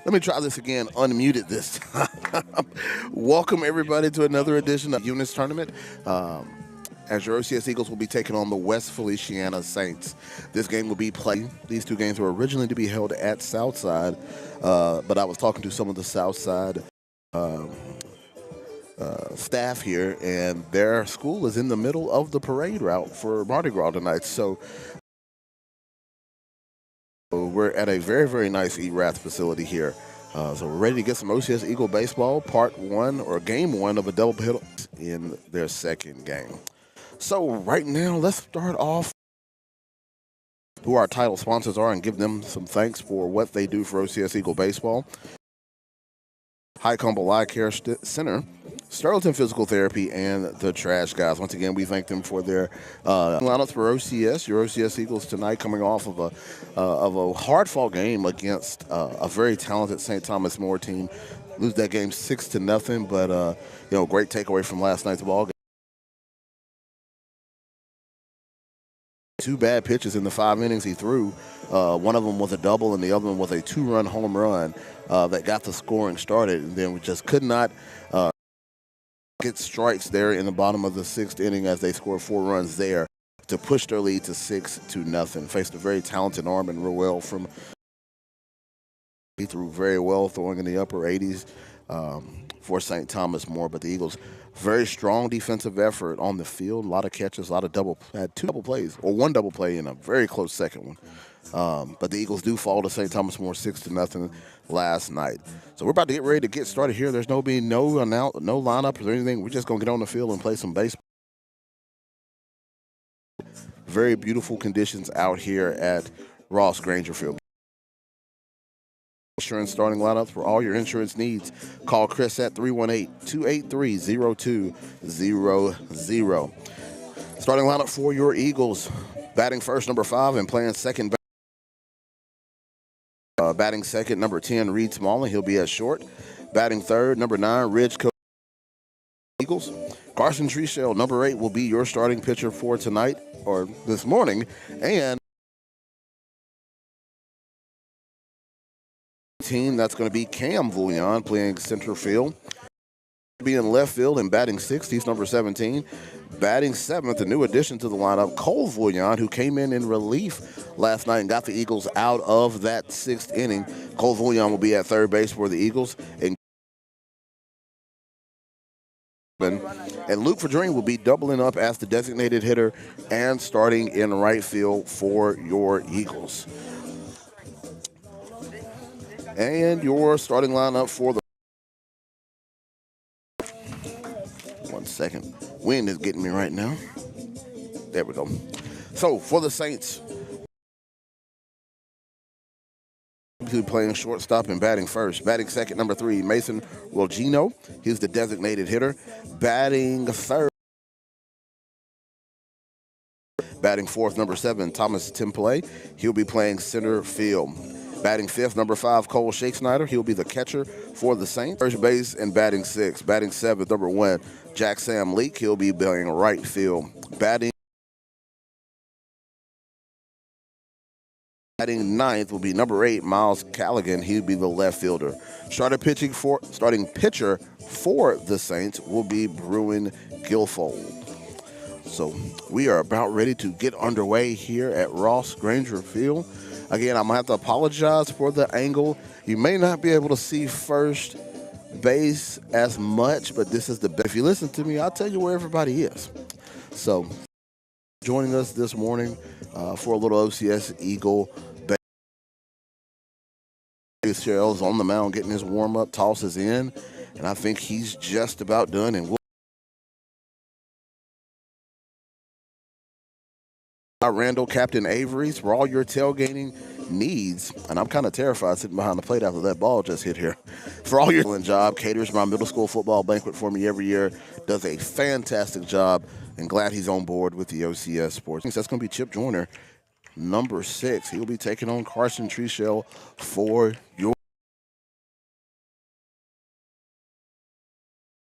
Let me try this again, unmuted this time. Welcome, everybody, to another edition of Eunice Tournament. As your OCS Eagles will be taking on the West Feliciana Saints. This game will be played. These two games were originally to be held at Southside, but I was talking to some of the Southside staff here, and their school is in the middle of the parade route for Mardi Gras tonight. So we're at a very, very nice ERATH facility here. So we're ready to get some OCS Eagle baseball, part one or game one of a double hit in their second game. So right now, let's start off who our title sponsors are and give them some thanks for what they do for OCS Eagle baseball. High Combo Eye Care Center, Sterling Physical Therapy, and the Trash Guys. Once again, we thank them for their lineups for OCS. Your OCS Eagles tonight, coming off of a hard-fought game against a very talented St. Thomas More team. Lose that game 6-0, but great takeaway from last night's ball game. Two bad pitches in the 5 innings he threw. One of them was a double, and the other one was a two-run home run that got the scoring started. And then we just could not get strikes there in the bottom of the sixth inning as they scored 4 runs there to push their lead to 6-0. Faced a very talented Armin Ruel from. He threw very well, throwing in the upper 80s for St. Thomas More, but the Eagles. Very strong defensive effort on the field. A lot of catches, a lot of had 2 double plays, or 1 double play and a very close second one. But the Eagles do fall to St. Thomas More 6-0 last night. So we're about to get ready to get started here. There's no lineup or anything. We're just going to get on the field and play some baseball. Very beautiful conditions out here at Ross Granger Field. Insurance starting lineups for all your insurance needs. Call Chris at 318-283-0200. Starting lineup for your Eagles. Batting first, number 5, and playing second. Batting second, number 10, Reed Smalley. He'll be at short. Batting third, number 9, Ridge Eagles. Carson Treshell, number 8, will be your starting pitcher for tonight or this morning. And team, that's going to be Cam Vouillon playing center field. Be in left field and batting 6th, he's number 17. Batting 7th, a new addition to the lineup, Cole Vouillon, who came in relief last night and got the Eagles out of that 6th inning. Cole Vouillon will be at third base for the Eagles. And Luke Verdreen will be doubling up as the designated hitter and starting in right field for your Eagles. And your starting lineup for the 1 second. Wind is getting me right now. There we go. So for the Saints, playing shortstop and batting first. Batting second, number 3, Mason Rogino. He's the designated hitter. Batting third. Batting fourth, number 7, Thomas Temple. He'll be playing center field. Batting 5th, number 5, Cole Shakesnyder. He'll be the catcher for the Saints. First base and batting 6th. Batting 7th, number 1, Jack Sam Leake. He'll be playing right field. Batting 9th will be number 8, Miles Callaghan. He'll be the left fielder. Starting pitcher for the Saints will be Bruin Guilfold. So we are about ready to get underway here at Ross Granger Field. Again, I'm going to have to apologize for the angle. You may not be able to see first base as much, but this is the best. If you listen to me, I'll tell you where everybody is. So joining us this morning for a little OCS Eagle Shells on the mound getting his warm-up, tosses in, and I think he's just about done. And Randall, Captain Avery's, for all your tailgating needs, and I'm kind of terrified sitting behind the plate after that ball just hit here. For all your job, caters my middle school football banquet for me every year, does a fantastic job, and glad he's on board with the OCS Sports. That's going to be Chip Joyner, number 6. He'll be taking on Carson Treshell for your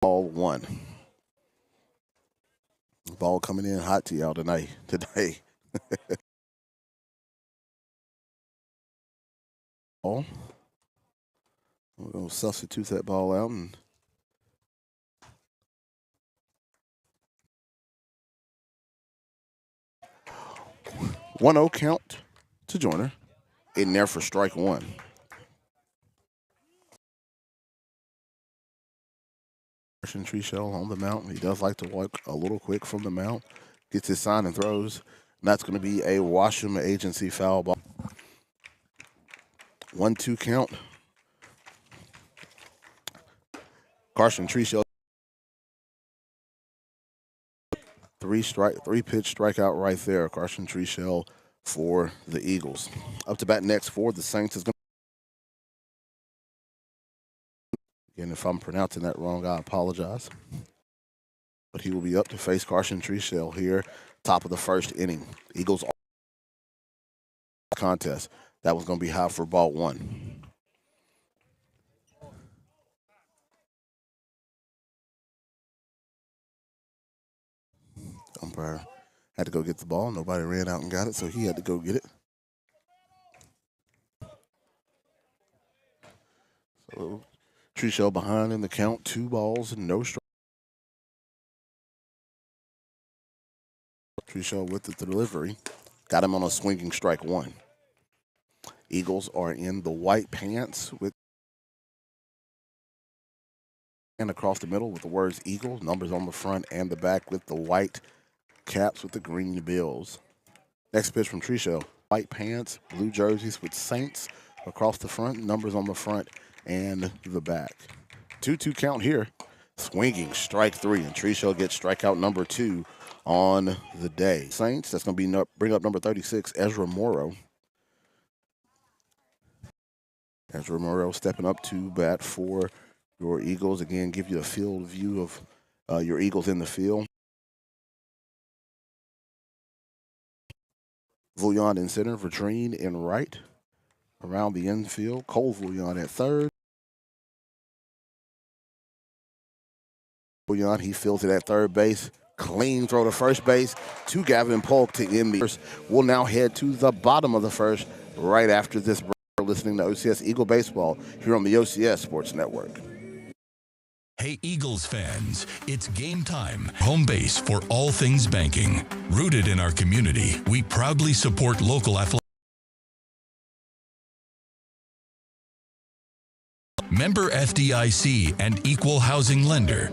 ball 1. Ball coming in hot to y'all today. We're going to substitute that ball out and 1-0 count to Joyner. In there for strike one. Tree shell on the mount. He does like to walk a little quick from the mount. Gets his sign and throws. And that's going to be a Washington agency foul ball. 1-2 count. Carson Treeshell. Three pitch strikeout right there. Carson Treeshell for the Eagles. Up to bat next for the Saints is going to. Again, if I'm pronouncing that wrong, I apologize. But he will be up to face Carson Treeshell here, top of the first inning. Eagles contest. That was going to be high for ball one. Umpire had to go get the ball. Nobody ran out and got it, so he had to go get it. So Treeshell behind in the count, 2 balls and no strike. Treeshell with the delivery. Got him on a swinging strike one. Eagles are in the white pants with and across the middle with the words Eagles, numbers on the front and the back with the white caps with the green bills. Next pitch from Treeshell. White pants, blue jerseys with Saints across the front, numbers on the front and the back. 2-2 count here. Swinging strike 3, and Treeshell gets strikeout number 2 on the day. Saints, that's going to be bring up number 36, Ezra Morrow. Ezra Morrow stepping up to bat for your Eagles. Again, give you a field view of your Eagles in the field. Vouillon in center, Verdreen in right. Around the infield, Cole Vouillon at third. Vouillon, he fields it at third base. Clean throw to first base to Gavin Polk to end the first. We'll now head to the bottom of the first right after this break. Listening to OCS Eagle Baseball here on the OCS Sports Network. Hey Eagles fans, it's game time. Home base for all things banking. Rooted in our community, we proudly support local athletics. Member FDIC and equal housing lender.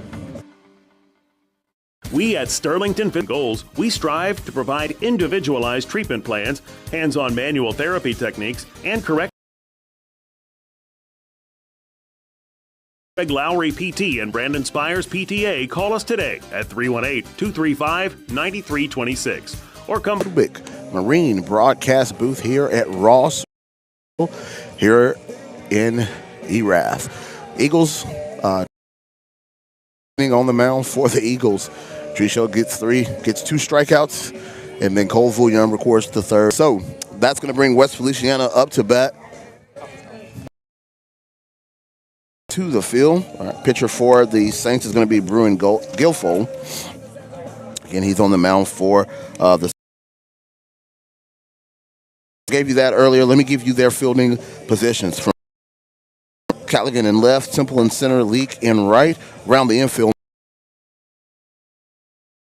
We at Sterlington Fit Goals, we strive to provide individualized treatment plans, hands-on manual therapy techniques, and correct. Greg Lowry PT and Brandon Spires PTA. Call us today at 318-235-9326 or come to Big Marine broadcast booth here at Ross here in Erath. Eagles on the mound for the Eagles. Treeshell gets 2 strikeouts, and then Cole Vouillon records the third. So that's going to bring West Feliciana up to bat. To the field. Pitcher for the Saints is going to be Bruin Guilfoyle. Again, he's on the mound for the. I gave you that earlier. Let me give you their fielding positions. From Callaghan in left, Temple in center, Leak in right. Around the infield,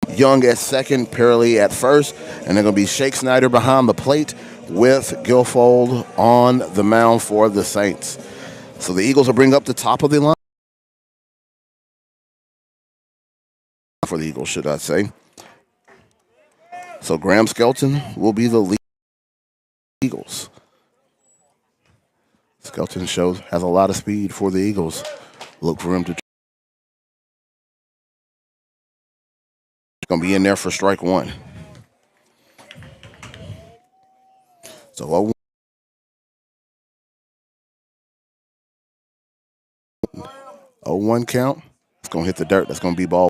Young at second, Perley at first, and they're going to be Shake Snyder behind the plate with Guilfoyle on the mound for the Saints. So the Eagles will bring up the top of the line for the Eagles, should I say. So Graham Skelton will be the lead Eagles. Skelton has a lot of speed for the Eagles. Look for him to. Going to be in there for strike 1. So 0-1 count. It's going to hit the dirt. That's going to be ball.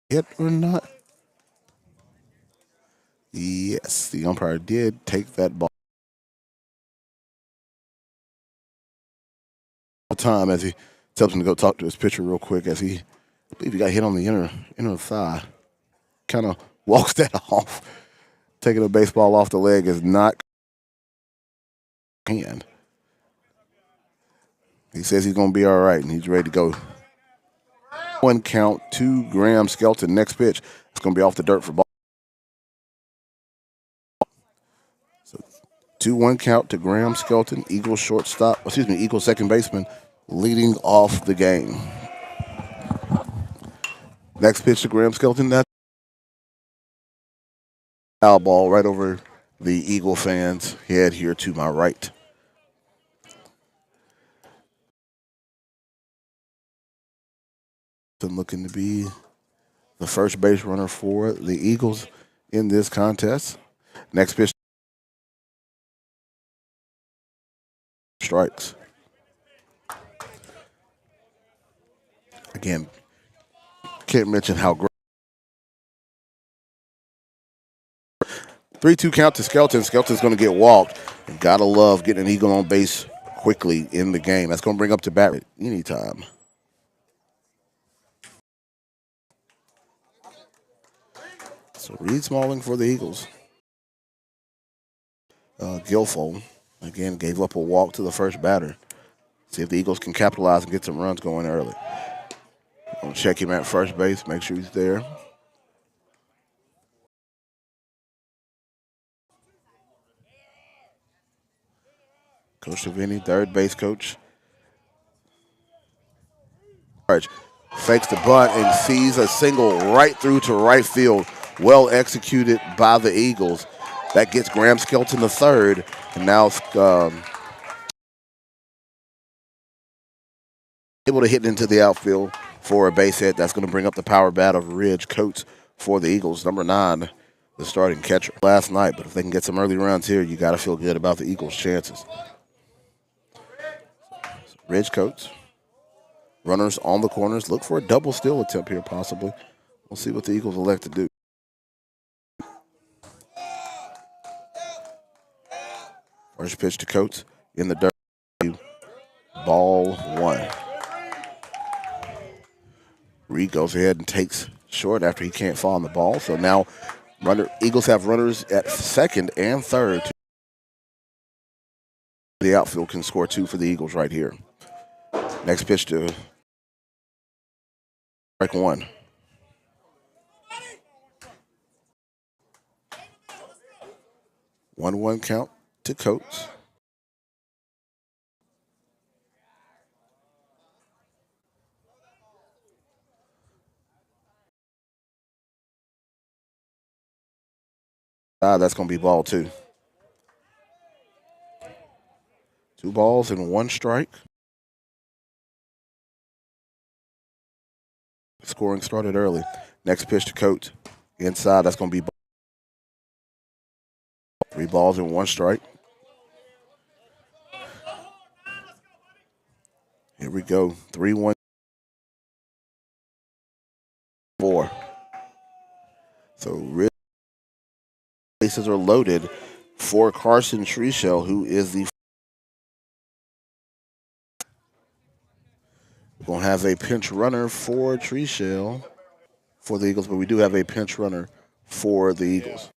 Hit or not? Yes, the umpire did take that ball. Time as he tells him to go talk to his pitcher real quick, as I believe he got hit on the inner thigh. Kind of walks that off. Taking a baseball off the leg is not hand. He says he's going to be all right, and he's ready to go. 1 count to Graham Skelton. Next pitch. It's going to be off the dirt for ball. So 2-1 count to Graham Skelton, Eagles shortstop, Eagles second baseman, leading off the game. Next pitch to Graham Skelton. That's foul ball right over the Eagle fans' head here to my right. Looking to be the first base runner for the Eagles in this contest. Next pitch. Strikes. Again, can't mention how great. 3-2 count to Skelton. Skelton's going to get walked. And gotta love getting an Eagle on base quickly in the game. That's going to bring up to bat anytime. So Reed Smalling for the Eagles. Guilfoyle, again, gave up a walk to the first batter. See if the Eagles can capitalize and get some runs going early. Gonna check him at first base, make sure he's there. Coach Savini, third base coach. Fakes the bunt and sees a single right through to right field. Well executed by the Eagles. That gets Graham Skelton the third. And now able to hit into the outfield for a base hit. That's going to bring up the power bat of Ridge Coates for the Eagles. Number 9, the starting catcher last night. But if they can get some early runs here, you got to feel good about the Eagles' chances. Ridge Coates. Runners on the corners. Look for a double steal attempt here, possibly. We'll see what the Eagles elect to do. First pitch to Coates in the dirt. Ball 1. Reed goes ahead and takes short after he can't fall on the ball. So now Eagles have runners at second and third. The outfield can score 2 for the Eagles right here. Next pitch to strike 1. One count to Coates. That's going to be ball 2. 2 balls and 1 strike. Scoring started early. Next pitch to Coates. Inside, that's going to be 3 balls and 1 strike. Here we go. 3-1. 4. So bases are loaded for Carson Treshell, who is the. We're going to have a pinch runner for Treshell for the Eagles, but we do have a pinch runner for the Eagles.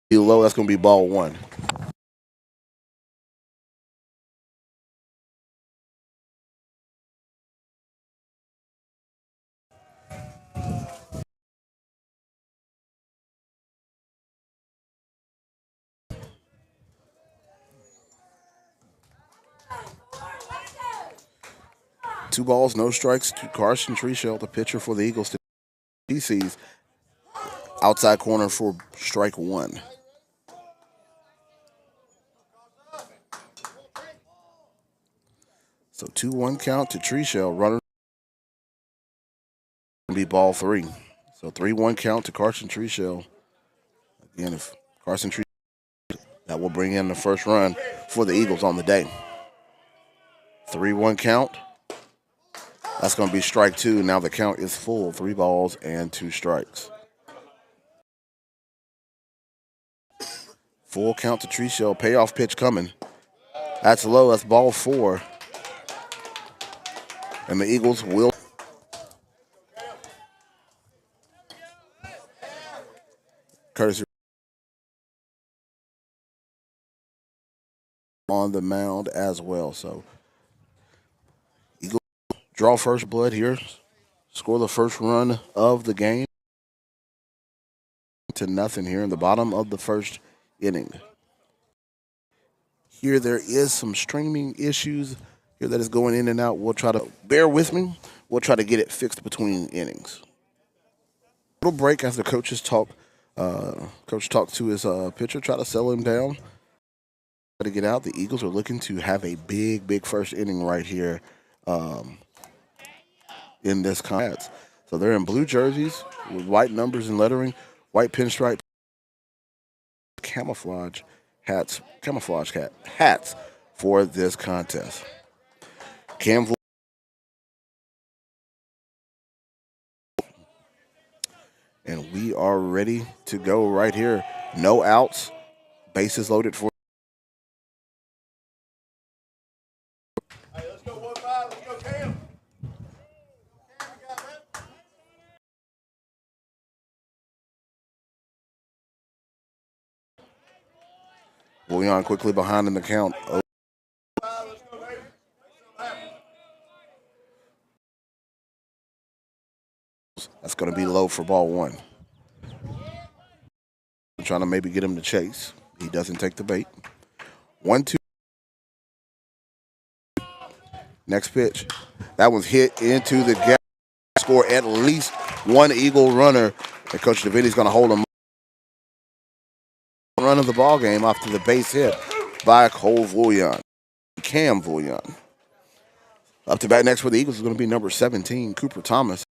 Low, that's going to be ball 1. Two balls, no strikes to Carson Treshell, the pitcher for the Eagles. He sees outside corner for strike 1. So 2-1 count to Treshell. Runner will be ball 3. So 3-1 count to Carson Treshell. Again, if Carson Treshell, that will bring in the first run for the Eagles on the day. 3-1 count. That's going to be strike 2. Now the count is full. 3 balls and 2 strikes. Full count to Treshell. Payoff pitch coming. That's low. That's ball 4. And the Eagles will courtesy on the mound as well. So Eagles draw first blood here, score the first run of the game to nothing here in the bottom of the first inning. Here there is some streaming issues here that is going in and out. We'll try to bear with me. We'll try to get it fixed between innings. Little break after coaches talk. Coach talked to his pitcher, try to settle him down. Try to get out. The Eagles are looking to have a big first inning right here in this contest. So they're in blue jerseys with white numbers and lettering, white pinstripe camouflage hats for this contest. Cam and we are ready to go right here. No outs, bases loaded for. Hey, let's go 1-5. Let's go, Cam. Bouillon quickly behind in the count. That's going to be low for ball one. I'm trying to maybe get him to chase. He doesn't take the bait. 1-2. Next pitch. That one's hit into the gap. Score at least one Eagle runner. And Coach Davidi's going to hold him. Run of the ball game after the base hit by Cole Bouillon. Cam Bouillon. Up to bat next for the Eagles is going to be number 17, Cooper Thomas.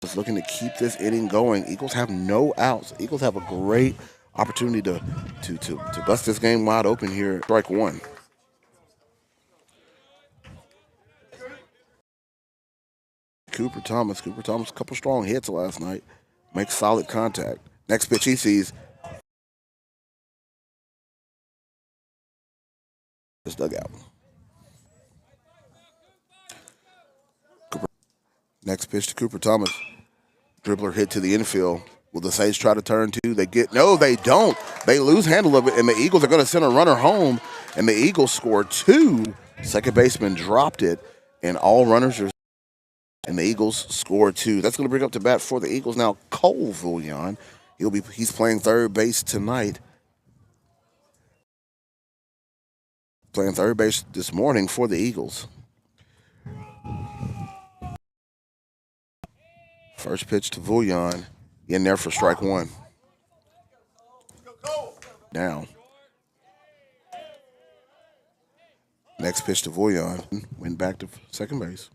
Is looking to keep this inning going. Eagles have no outs. Eagles have a great opportunity to bust this game wide open here. Strike one. Cooper Thomas, a couple strong hits last night. Makes solid contact. Next pitch he sees. This dugout. Next pitch to Cooper Thomas. Dribbler hit to the infield. Will the Sage try to turn two? No, they don't. They lose handle of it, and the Eagles are going to send a runner home, and the Eagles score two. Second baseman dropped it, and all runners are, and the Eagles score two. That's going to bring up to bat for the Eagles now Cole Bouillon. He's playing third base tonight. Playing third base this morning for the Eagles. First pitch to Bouillon, in there for strike one. Now, next pitch to Bouillon, went back to second base.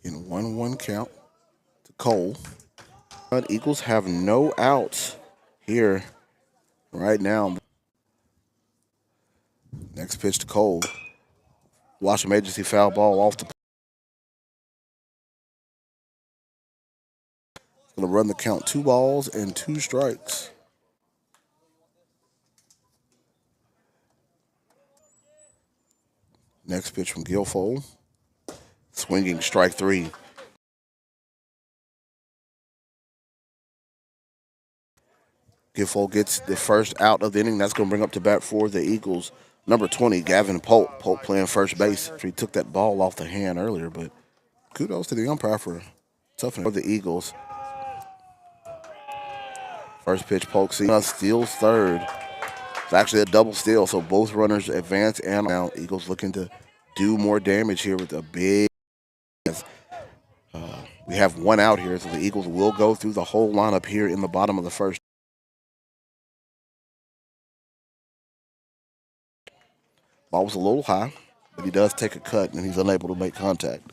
In 1-1 count to Cole. But Eagles have no outs here right now. Next pitch to Cole. Washington agency foul ball off the. Going to run the count 2 balls and 2 strikes. Next pitch from Guilfoyle. Swinging strike 3. Guilfoyle gets the first out of the inning. That's going to bring up to bat for the Eagles. Number 20, Gavin Pope. Pope playing first base. He took that ball off the hand earlier, but kudos to the umpire for toughening for the Eagles. First pitch, Polk steals third. It's actually a double steal, so both runners advance and now Eagles looking to do more damage here with a big. We have 1 out here, so the Eagles will go through the whole lineup here in the bottom of the first. Ball was a little high, but he does take a cut, and he's unable to make contact.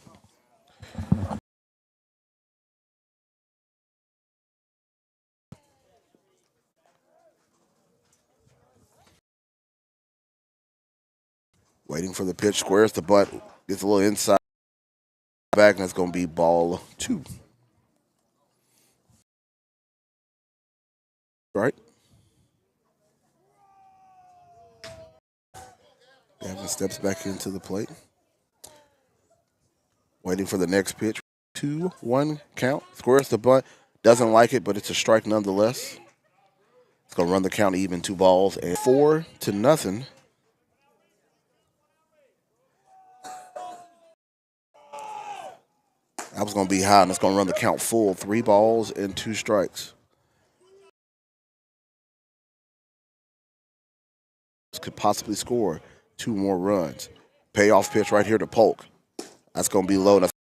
Waiting for the pitch, squares the butt, gets a little inside back, and that's going to be ball 2. Right? Gavin steps back into the plate. Waiting for the next pitch. 2-1 count. Squares the bunt. Doesn't like it, but it's a strike nonetheless. It's going to run the count even, 2 balls, and 4-0. That was going to be high, and it's going to run the count full. 3 balls and 2 strikes. This could possibly score 2 more runs. Payoff pitch right here to Polk. That's going to be low. That's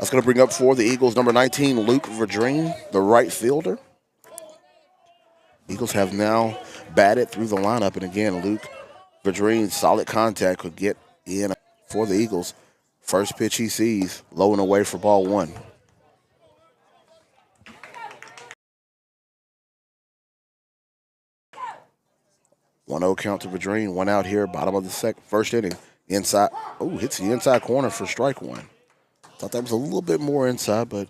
going to bring up for the Eagles, number 19, Luke Verdreen, the right fielder. Eagles have now batted through the lineup, and again, Luke Verdreen, solid contact, could get in for the Eagles. First pitch he sees, low and away for ball 1. One 0 count to Verdreen, 1 out here, bottom of the first inning. Inside, hits the inside corner for strike 1. Thought that was a little bit more inside, but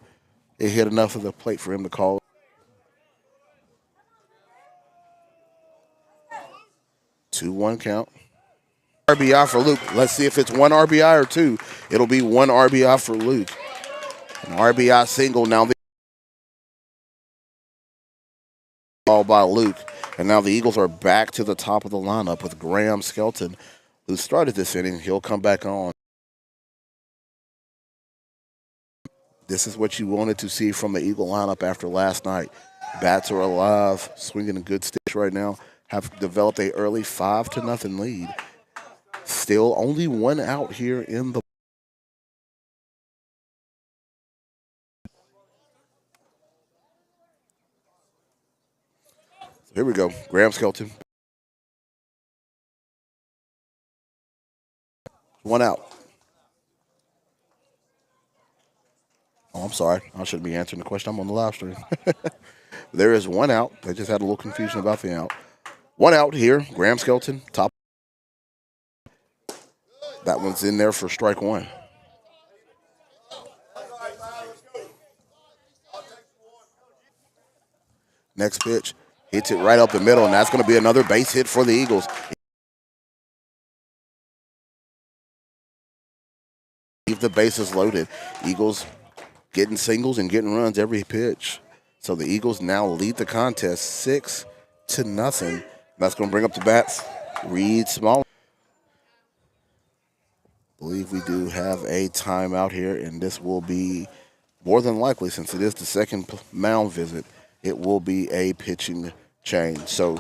it hit enough of the plate for him to call. 2-1 count. RBI for Luke. Let's see if it's 1 RBI or 2. It'll be 1 RBI for Luke. An RBI single now. Ball by Luke. And now the Eagles are back to the top of the lineup with Graham Skelton, who started this inning. He'll come back on. This is what you wanted to see from the Eagle lineup after last night. Bats are alive, swinging a good stitch right now. Have developed a early 5-0 lead. Still only 1 out here in the. Here we go. Graham Skelton. 1 out. Oh, I'm sorry. I shouldn't be answering the question. I'm on the live stream. There is 1 out. They just had a little confusion about the out. 1 out here. Graham Skelton, top. That one's in there for strike 1. Next pitch. Hits it right up the middle, and that's going to be another base hit for the Eagles. Leave the bases loaded. Eagles getting singles and getting runs every pitch. So the Eagles now lead the contest 6-0. That's going to bring up the bat Reed Small. I believe we do have a timeout here, and this will be more than likely, since it is the second mound visit, it will be a pitching change. So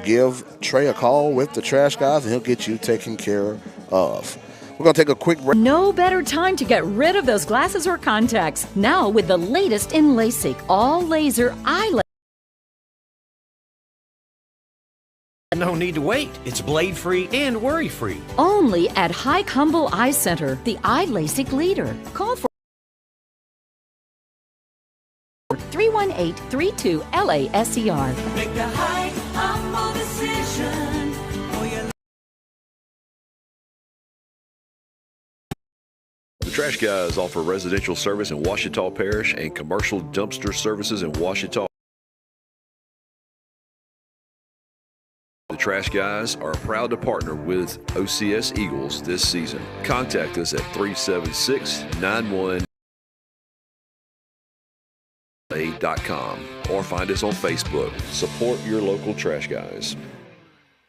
give Trey a call with the Trash Guys, and he'll get you taken care of. We're going to take a quick break. No better time to get rid of those glasses or contacts. Now with the latest in LASIK, all laser eye. No need to wait. It's blade-free and worry-free. Only at Hike Humble Eye Center, the eye LASIK leader. Call for 318-32-LASER. Make the Hike Humble decision for your. The Trash Guys offer residential service in Ouachita Parish and commercial dumpster services in Ouachita. The Trash Guys are proud to partner with OCS Eagles this season. Contact us at 376-91-8.com or find us on Facebook. Support your local Trash Guys.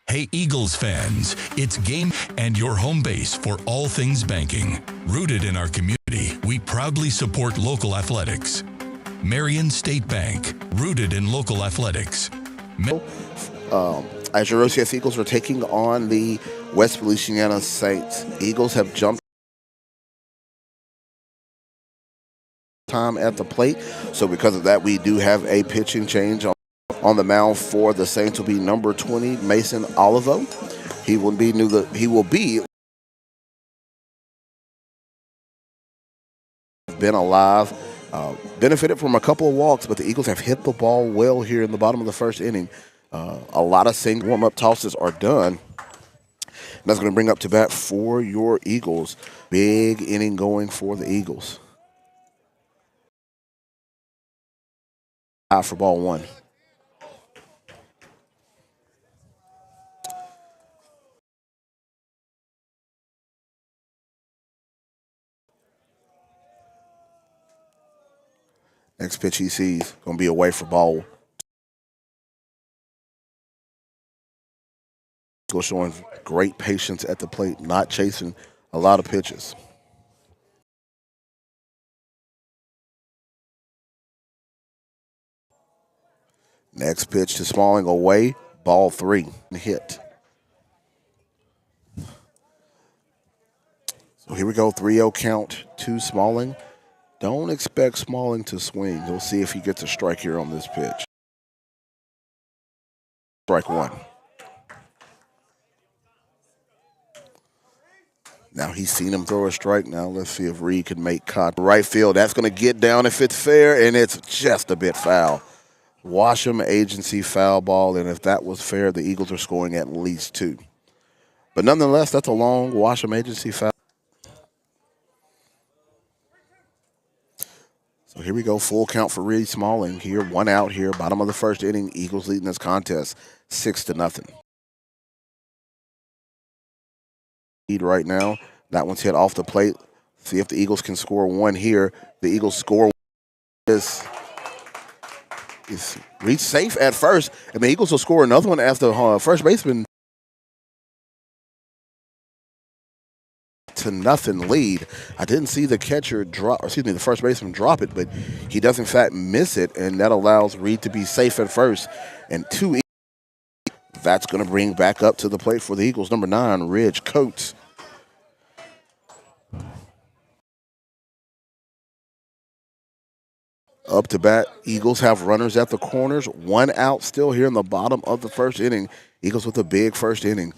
Hey Eagles fans, it's game and your home base for all things banking. Rooted in our community, we proudly support local athletics. Marion State Bank, rooted in local athletics. As your OCS Eagles are taking on the West Feliciana Saints, Eagles have jumped time at the plate. So because of that, we do have a pitching change on the mound for the Saints. Will be number 20, Mason Olivo. He will be been alive, benefited from a couple of walks, but the Eagles have hit the ball well here in the bottom of the first inning. A lot of single warm-up tosses are done. And that's going to bring up to bat for your Eagles. Big inning going for the Eagles. Out for ball 1. Next pitch he sees going to be away for ball. Still showing great patience at the plate, not chasing a lot of pitches. Next pitch to Smalling away, ball 3, hit. So here we go, 3-0 count to Smalling. Don't expect Smalling to swing. We'll see if he gets a strike here on this pitch. Strike 1. Now he's seen him throw a strike. Now let's see if Reed can make contact. Right field, that's going to get down if it's fair, and it's just a bit foul. Washam agency foul ball, and if that was fair, the Eagles are scoring at least 2. But nonetheless, that's a long Washam agency foul. So here we go, full count for Reed Smalling here, 1 out here, bottom of the first inning. Eagles leading this contest 6-0. Lead right now. That one's hit off the plate. See if the Eagles can score 1 here. The Eagles score is Reed safe at first, and the Eagles will score another one as the first baseman. 2-0 lead. I didn't see the catcher drop, the first baseman drop it, but he does in fact miss it, and that allows Reed to be safe at first. And 2. That's going to bring back up to the plate for the Eagles. Number 9, Ridge Coates. Up to bat. Eagles have runners at the corners. 1 out still here in the bottom of the first inning. Eagles with a big first inning.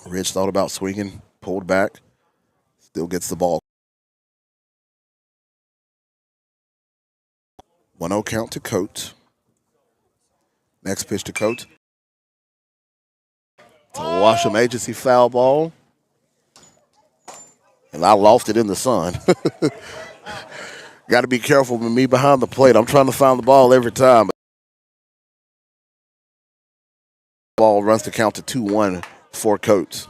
Ridge thought about swinging, pulled back, still gets the ball. 1-0 count to Coates. Next pitch to Coates. It's a Washam agency foul ball. And I lost it in the sun. Got to be careful with me behind the plate. I'm trying to find the ball every time. Ball runs the count to 2-1 for Coates.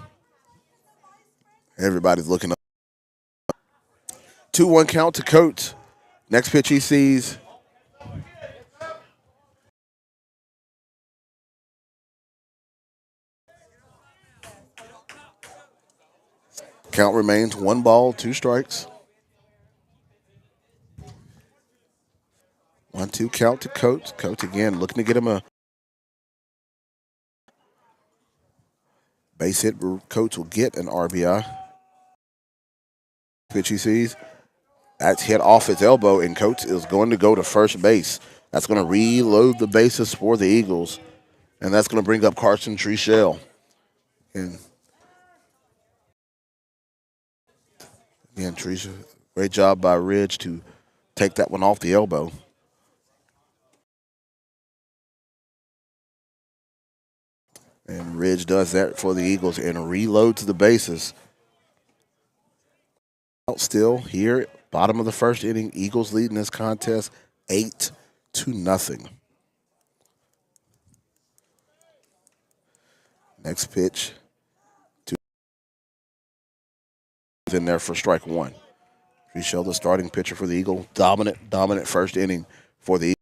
Everybody's looking up. 2-1 count to Coates. Next pitch he sees. Count remains 1 ball, 2 strikes. 1-2 count to Coates. Coates again looking to get him a base hit. Coates will get an RBI. Pitch he sees. That's hit off his elbow, and Coates is going to go to first base. That's going to reload the bases for the Eagles, and that's going to bring up Carson Treshell. And again, Treshell, great job by Ridge to take that one off the elbow. And Ridge does that for the Eagles and reloads the bases. Out still here, bottom of the first inning. Eagles leading this contest 8-0. Next pitch to in there for strike 1. Treshell, the starting pitcher for the Eagles. Dominant first inning for the Eagles.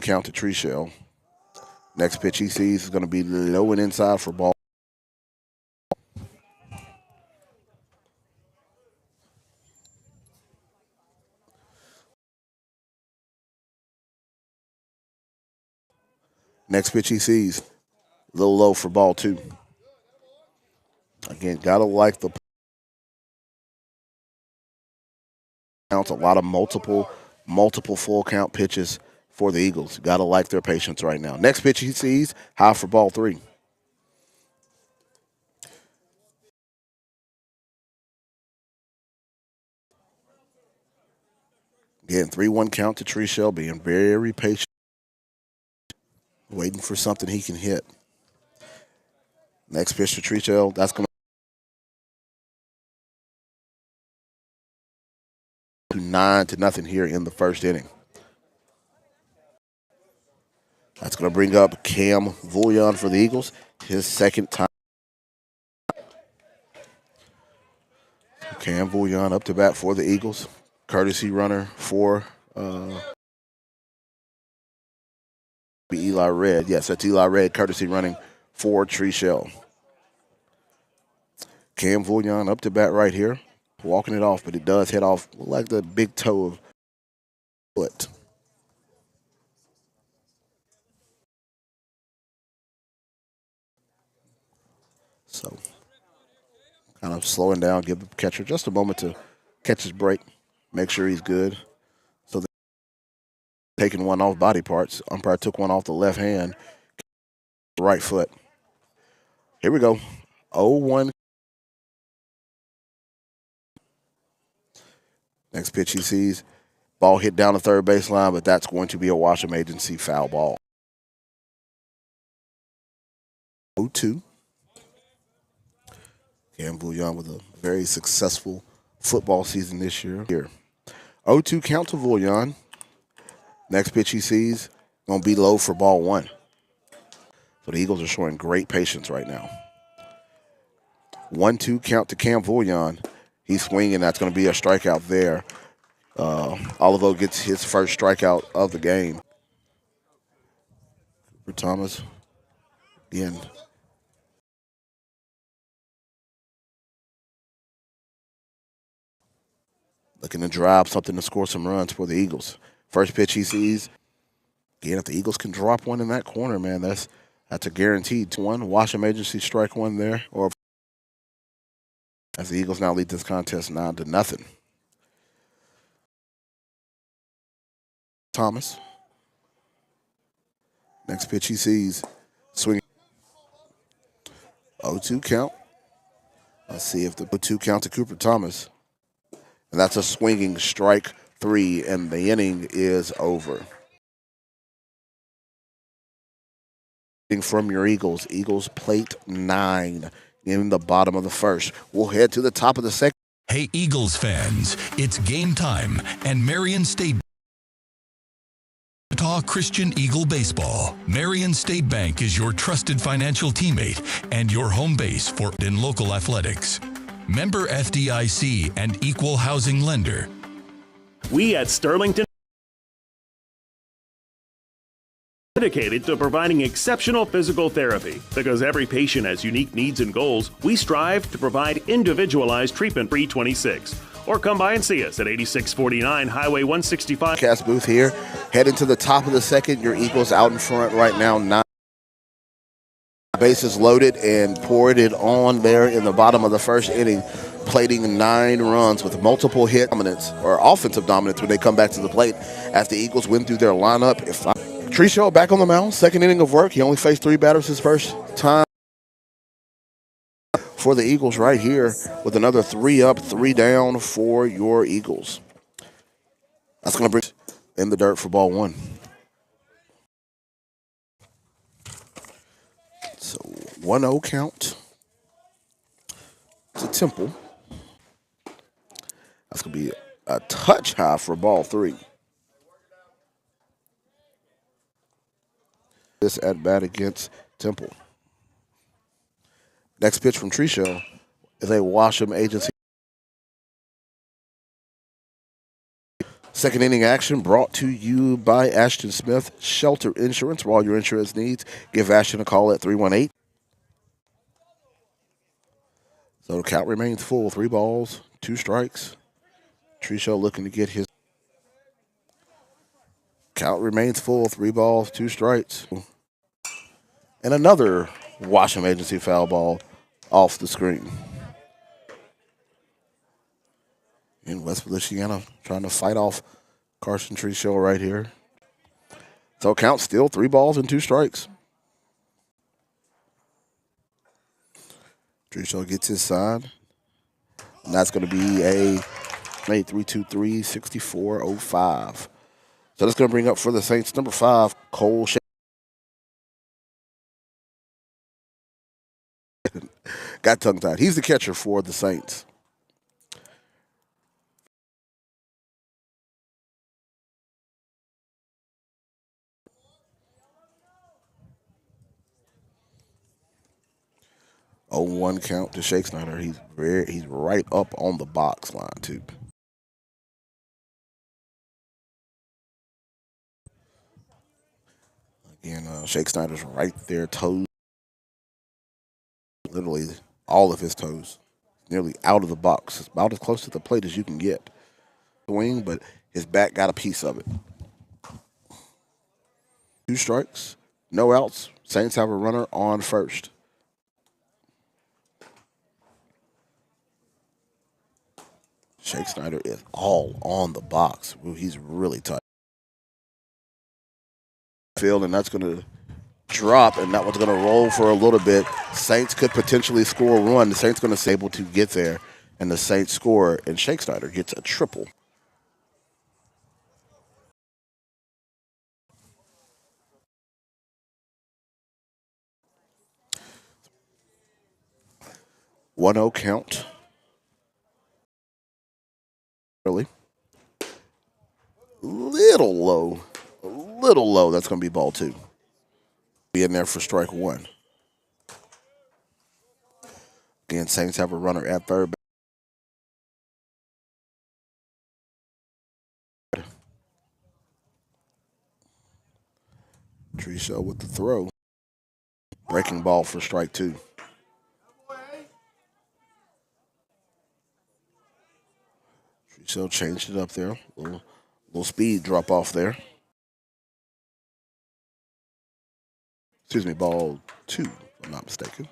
Count to Treshell. Next pitch he sees is going to be low and inside for ball. Next pitch he sees, a little low for ball 2. Again, gotta like the counts. A lot of multiple full count pitches for the Eagles. Gotta like their patience right now. Next pitch he sees, high for ball 3. Again, 3-1 count to Treshell, being very patient, waiting for something he can hit. Next pitch to Treshell, that's going to 9-0 here in the first inning. That's going to bring up Cam Vullion for the Eagles, his second time. Cam Bouillon up to bat for the Eagles. Courtesy runner for Eli Red. Yes, that's Eli Red, courtesy running for Treshell. Cam Bouillon up to bat right here. Walking it off, but it does hit off like the big toe of foot. So kind of slowing down, give the catcher just a moment to catch his break, make sure he's good. So taking one off body parts. Umpire took one off the left hand, right foot. Here we go. 0-1. Next pitch he sees. Ball hit down the third baseline, but that's going to be a Washam Agency foul ball. 0-2. Cam Bouillon with a very successful football season this year. 0-2 count to Bouillon. Next pitch he sees, going to be low for ball one. So the Eagles are showing great patience right now. 1-2 count to Cam Bouillon. He's swinging. That's going to be a strikeout there. Olivo gets his first strikeout of the game. For Thomas, again. Looking to drive something to score some runs for the Eagles. First pitch he sees. Again, if the Eagles can drop one in that corner, man, that's a guaranteed one. Washam Agency strike one there. Or as the Eagles now lead this contest 9-0. Thomas. Next pitch he sees. Swinging. 0-2 count. Let's see if the 0-2 count to Cooper Thomas. And that's a swinging strike 3, and the inning is over. From your Eagles. Eagles plate 9 in the bottom of the first. We'll head to the top of the second. Hey, Eagles fans, it's game time, and Marion State Wichita Christian Eagle Baseball. Marion State Bank is your trusted financial teammate and your home base for in local athletics. Member FDIC and equal housing lender. We at Sterlington dedicated to providing exceptional physical therapy. Because every patient has unique needs and goals, we strive to provide individualized treatment for E26. Or come by and see us at 8649 Highway 165. Cast booth here. Heading to the top of the second. Your Eagles out in front right now. 9 bases loaded and poured it on there in the bottom of the first inning, plating 9 runs with multiple hit dominance or offensive dominance when they come back to the plate as the Eagles went through their lineup. Treshell back on the mound, second inning of work. He only faced 3 batters his first time for the Eagles right here with another 3 up, 3 down for your Eagles. That's going to bring in the dirt for ball 1. So 1-0 count to Temple. That's going to be a touch high for ball 3. This at bat against Temple. Next pitch from Treshell is a Washam Agency. Second inning action brought to you by Ashton Smith Shelter Insurance. For all your insurance needs, give Ashton a call at 318. So the count remains full. 3 balls, 2 strikes. Treshell looking to get his. Count remains full. 3 balls, 2 strikes. And another Washam Agency foul ball off the screen. In West Feliciana trying to fight off Carson Treshell right here. So count still 3 balls and 2 strikes. Treshell gets his sign. And that's going to be a 3-2-3-64-05. So that's going to bring up for the Saints number 5, Cole Shea. Got tongue-tied. He's the catcher for the Saints. 0-1 count to Shake Snyder. He's right up on the box line too. Again, Shake Snyder's right there, toes, literally all of his toes, nearly out of the box. It's about as close to the plate as you can get. Swing, but his back got a piece of it. 2 strikes, no outs. Saints have a runner on first. Shake Snyder is all on the box. Ooh, he's really tight. Field, and that's going to drop, and that one's going to roll for a little bit. Saints could potentially score a run. The Saints going to be able to get there, and the Saints score, and Shake Snyder gets a triple. One 0 count. Really? Little low. A little low. That's going to be ball 2. Be in there for strike 1. Again, Saints have a runner at third. Trichel with the throw. Breaking ball for strike 2. Trichel changed it up there. Little speed drop off there. Excuse me, ball 2, if I'm not mistaken.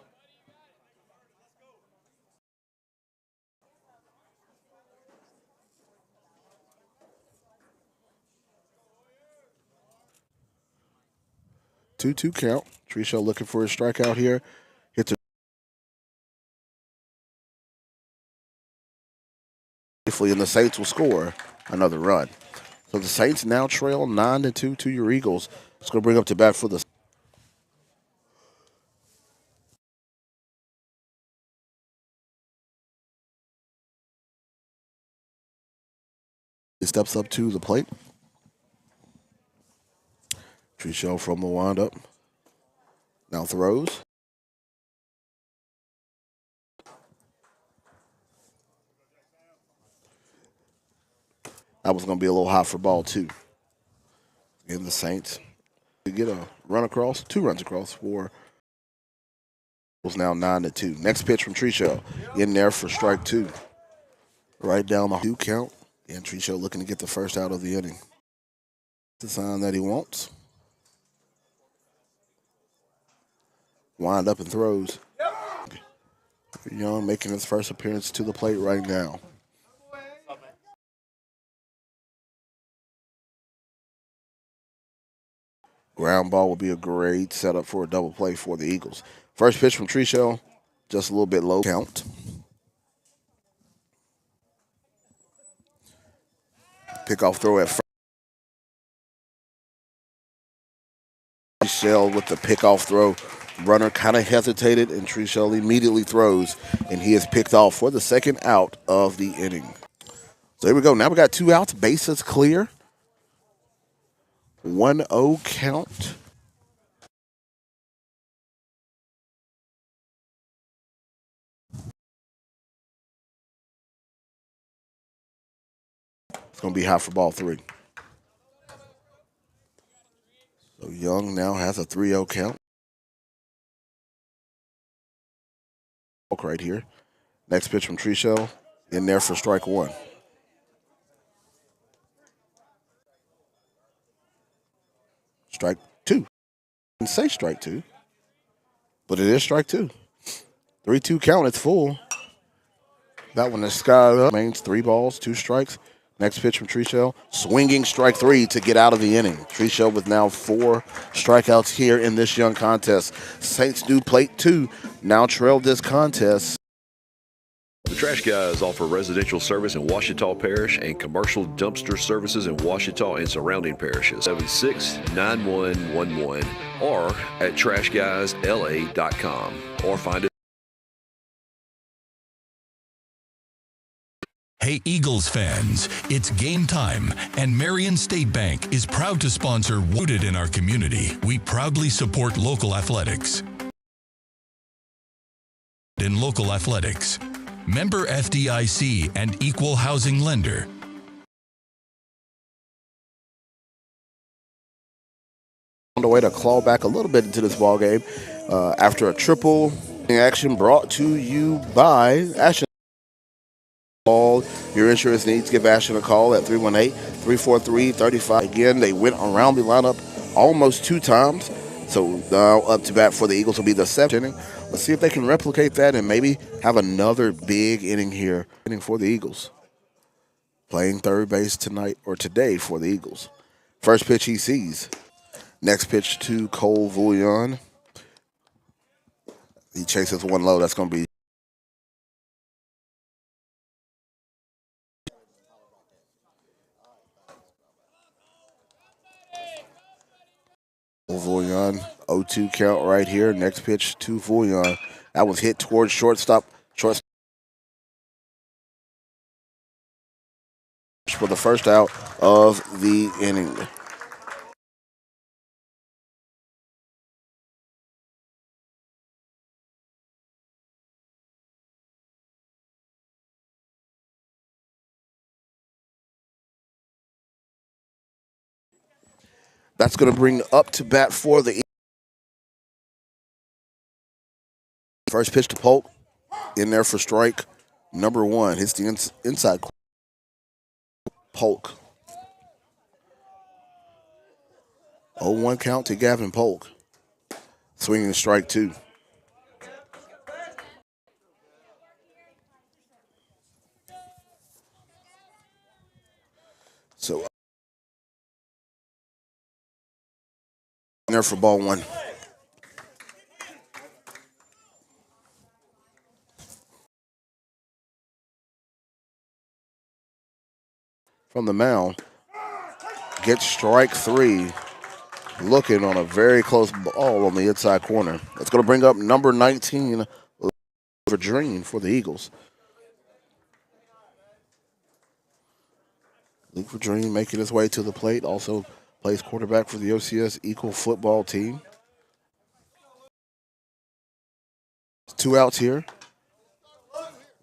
Two count. Trichel looking for a strikeout here. Hits it briefly, and the Saints will score another run. So the Saints now trail 9-2 to your Eagles. It's going to bring up to bat for the. He steps up to the plate. Trichel from the windup. Now throws. That was going to be a little hot for ball 2. And the Saints to get a run across, 2 runs across for was now 9-2. Next pitch from Trichel in there for strike 2. Right down the 2 count. And Trichel looking to get the first out of the inning. The sign that he wants. Wind up and throws. Young making his first appearance to the plate right now. Ground ball will be a great setup for a double play for the Eagles. First pitch from Trichel, just a little bit low count. Pickoff throw at first. Trichel with the pickoff throw. Runner kind of hesitated, and Trichel immediately throws, and he is picked off for the second out of the inning. So here we go. Now we got 2 outs, bases clear. 1-0 count. It's going to be hot for ball 3. So Young now has a 3-0 count. Right here. Next pitch from Trichel in there for strike 1. Strike 2. I didn't say strike 2, but it is strike 2. 3-2 count. It's full. That one is sky up. Remains 3 balls, 2 strikes. Next pitch from Trichel. Swinging strike 3 to get out of the inning. Trichel with now 4 strikeouts here in this Young contest. Saints do plate 2. Now trail this contest. The Trash Guys offer residential service in Ouachita Parish and commercial dumpster services in Ouachita and surrounding parishes. 76-9111 or at trashguysla.com or find it. Hey Eagles fans, it's game time, and Marion State Bank is proud to sponsor Rooted in our community. We proudly support local athletics. in local athletics. Member FDIC and equal housing lender. On the way to claw back a little bit into this ball game after a triple action brought to you by Ashton. All your insurance needs, give Ashton a call at 318-343-35. Again, they went around the lineup almost 2 times. So now up to bat for the Eagles will be the 7th inning. Let's see if they can replicate that and maybe have another big inning here for the Eagles. Playing third base tonight or today for the Eagles. First pitch he sees. Next pitch to Cole Vullion. He chases one low. That's going to be Vullion. 0-2 count right here. Next pitch to Vullion. That was hit towards shortstop. For the first out of the inning. That's going to bring up to bat for the first pitch to Polk. In there for strike number 1. Hits the inside. Polk. 0-1 count to Gavin Polk. Swinging strike 2. So in there for ball 1. From the mound, gets strike 3. Looking on a very close ball on the inside corner. It's going to bring up number 19 for Dream for the Eagles. Luke for Dream making his way to the plate. Also plays quarterback for the OCS Eagle football team. 2 outs here.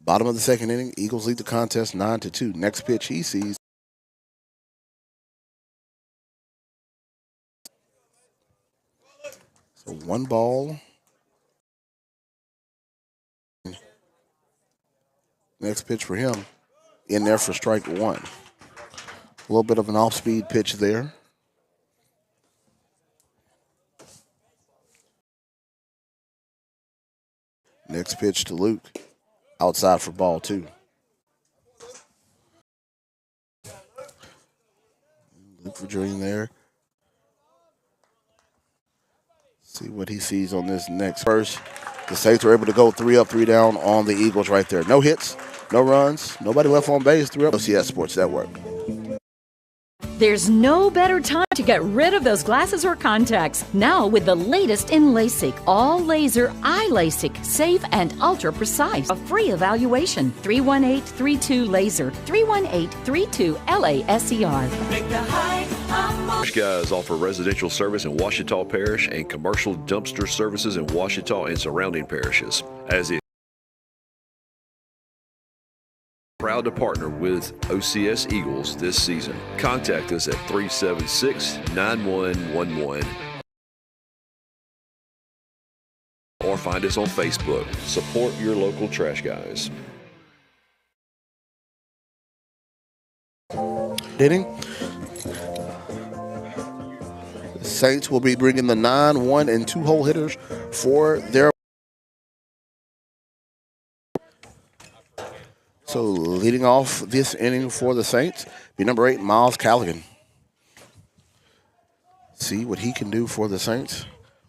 Bottom of the second inning. Eagles lead the contest 9-2. Next pitch he sees. So 1 ball. Next pitch for him. In there for strike 1. A little bit of an off-speed pitch there. Next pitch to Luke. Outside for ball 2. Luke for Dream there. See what he sees on this next. First, the Saints were able to go 3 up, 3 down on the Eagles right there. No hits, no runs, nobody left on base. 3 up. OCS Sports Network. There's no better time to get rid of those glasses or contacts. Now with the latest in LASIK, all laser eye LASIK, safe and ultra precise. A free evaluation. 318-32-LASER. 318-32-LASER. Make the height Trash Guys offer residential service in Ouachita Parish and commercial dumpster services in Ouachita and surrounding parishes. As is proud to partner with OCS Eagles this season. Contact us at 376-9111 or find us on Facebook. Support your local Trash Guys. Inning. The Saints will be bringing the 9, 1, and 2 hole hitters for their. So leading off this inning for the Saints be number 8, Miles Callaghan. See what he can do for the Saints.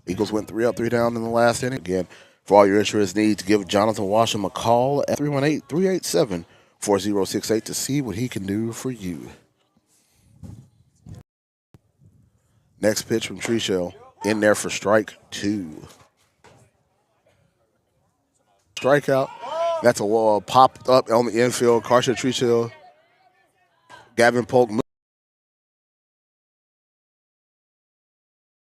Eagles went 3 up, 3 down in the last inning. Again, for all your insurance needs, give Jonathan Washam a call at 318-387-4068 to see what he can do for you. Next pitch from Treshell. In there for strike 2. Strikeout. That's a wall popped up on the infield. Carson Treshell, Gavin Polk.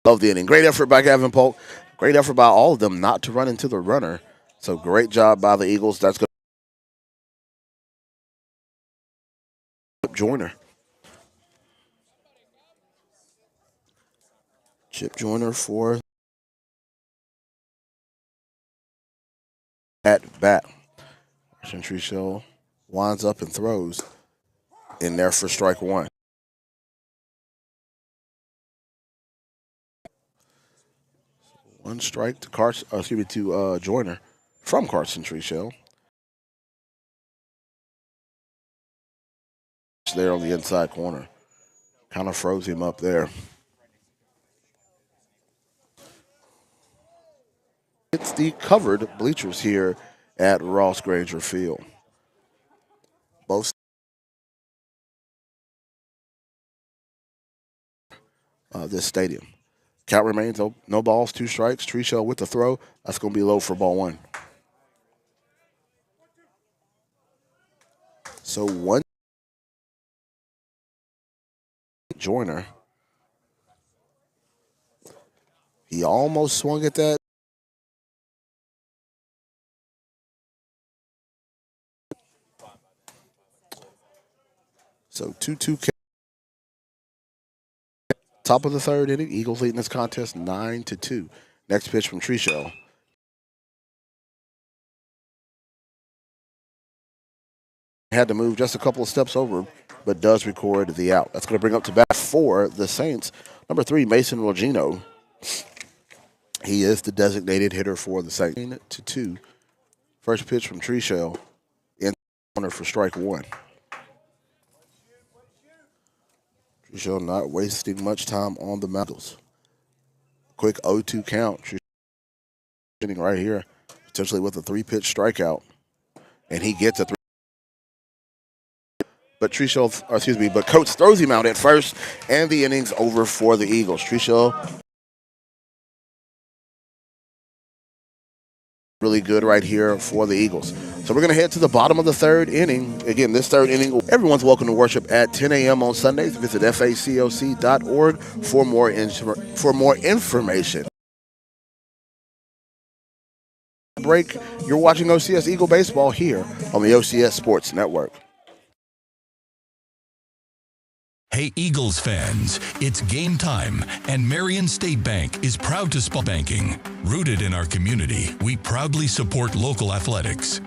Love the inning. Great effort by Gavin Polk. Great effort by all of them not to run into the runner. So great job by the Eagles. That's going to Joyner. Chip Joyner for at bat. Century Show winds up and throws in there for strike one. One strike to Joyner from Carson Tree Shell. There on the inside corner. Kind of froze him up there. It's the covered bleachers here at Ross Granger Field. Both this stadium. Count remains no balls, 2 strikes. Tree Shell with the throw. That's going to be low for ball 1. So 1 Joyner. He almost swung at that. So 2-2. Top of the 3rd inning. Eagles leading this contest 9-2. Next pitch from Tree Shell. Had to move just a couple of steps over, but does record the out. That's going to bring up to bat for the Saints. Number 3, Mason Rogino. He is the designated hitter for the Saints. 9-2. First pitch from Tree Shell in the corner for strike 1. Tree Shell not wasting much time on the mound. Quick 0-2 count. Tree sitting right here, potentially with a 3-pitch strikeout, and he gets a 3. But Coates throws him out at first, and the inning's over for the Eagles. Tree Shell really good right here for the Eagles. So we're going to head to the bottom of the 3rd inning. Again, this 3rd inning, everyone's welcome to worship at 10 a.m. on Sundays. Visit facoc.org for more information. Break. You're watching OCS Eagle Baseball here on the OCS Sports Network. Hey Eagles fans, it's game time, and Marion State Bank is proud to sponsor banking. Rooted in our community, we proudly support local athletics.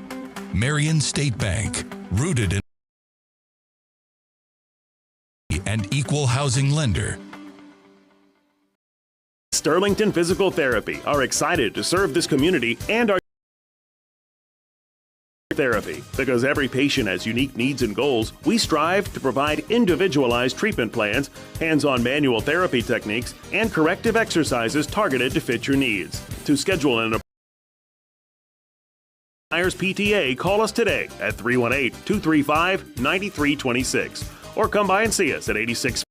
Marion State Bank, rooted in and equal housing lender. Sterlington Physical Therapy are excited to serve this community and our therapy. Because every patient has unique needs and goals, we strive to provide individualized treatment plans, hands-on manual therapy techniques, and corrective exercises targeted to fit your needs. To schedule an Myers PTA, call us today at 318-235-9326 or come by and see us at 86.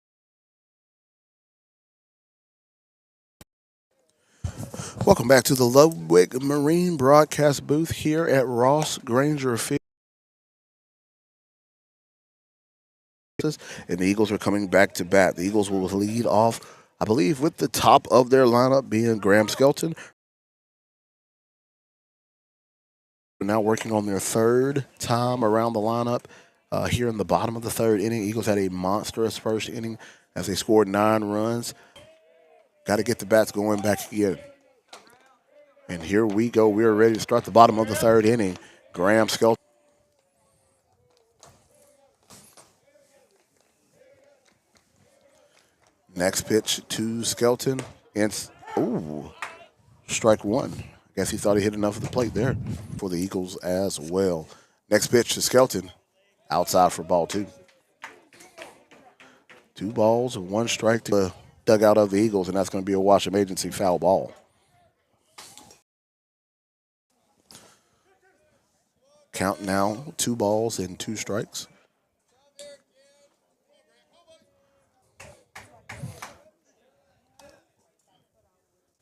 Welcome back to the Ludwig Marine broadcast booth here at Ross Granger Field. And the Eagles are coming back to bat. The Eagles will lead off, I believe, with the top of their lineup being Graham Skelton. They're now working on their 3rd time around the lineup here in the bottom of the 3rd inning. Eagles had a monstrous first inning as they scored 9 runs. Got to get the bats going back again. And here we go. We are ready to start the bottom of the 3rd inning. Graham Skelton. Next pitch to Skelton. And strike 1. I guess he thought he hit enough of the plate there for the Eagles as well. Next pitch to Skelton. Outside for ball 2. 2 balls and 1 strike to the dugout of the Eagles, and that's going to be a Washington Agency foul ball. Count now, 2 balls and 2 strikes.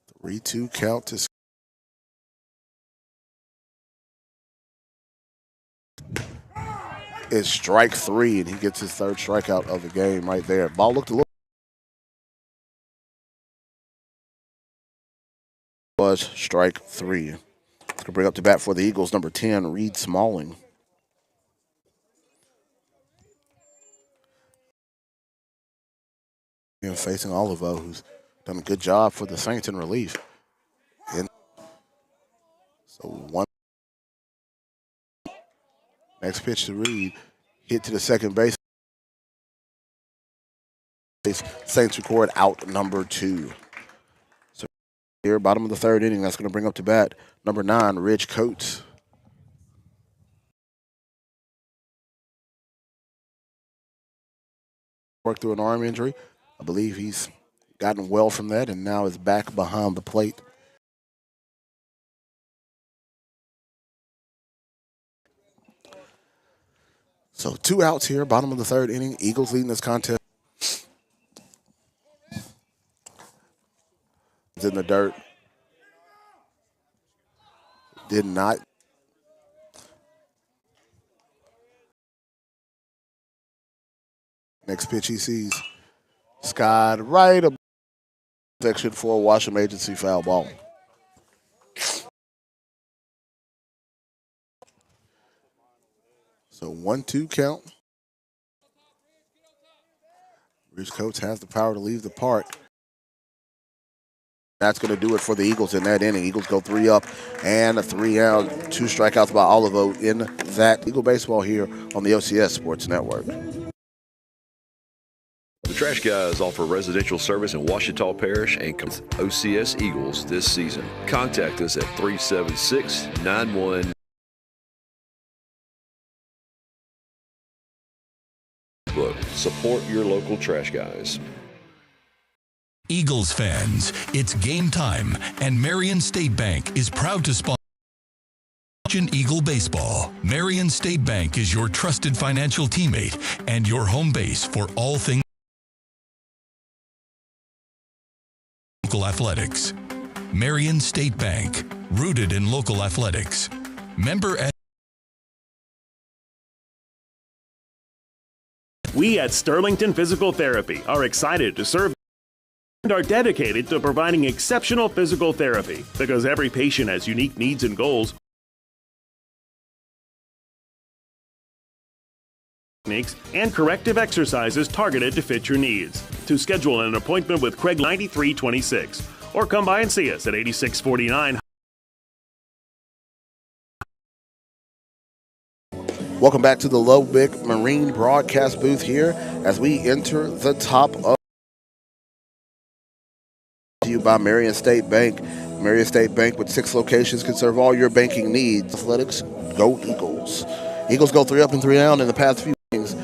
The 3-2 count to is strike 3, and he gets his 3rd strikeout of the game right there. Ball looked a little was strike 3. It's going to bring up to bat for the Eagles, number 10, Reed Smalling. And facing Olivo, who's done a good job for the Saints in relief. And so one. Next pitch to Reed. Hit to the second base. Saints record out number 2. So here, bottom of the third inning, that's going to bring up to bat number 9, Rich Coates. Worked through an arm injury. I believe he's gotten well from that and now is back behind the plate. So 2 outs here, bottom of the third inning. Eagles leading this contest. In the dirt. Did not. Next pitch he sees. Skied right above section for a Washington Agency foul ball. So 1-2 count. Rich Coates has the power to leave the park. That's going to do it for the Eagles in that inning. Eagles go 3 up and a 3 out. 2 strikeouts by Olivo in that. Eagle baseball here on the OCS Sports Network. The Trash Guys offer residential service in Ouachita Parish and OCS Eagles this season. Contact us at 376-91. Support your local Trash Guys. Eagles fans, it's game time, and Marion State Bank is proud to sponsor Eagle Baseball. Marion State Bank is your trusted financial teammate and your home base for all things local athletics. Marion State Bank, rooted in local athletics. Member at We at Sterlington Physical Therapy are excited to serve and are dedicated to providing exceptional physical therapy because every patient has unique needs and goals. Techniques and corrective exercises targeted to fit your needs. To schedule an appointment with Craig 9326 or come by and see us at 8649. Welcome back to the Lubbock Marine broadcast booth here as we enter the top of you by Marion State Bank. Marion State Bank with 6 locations can serve all your banking needs. Athletics, go Eagles. Eagles go 3 up and 3 down in the past few innings.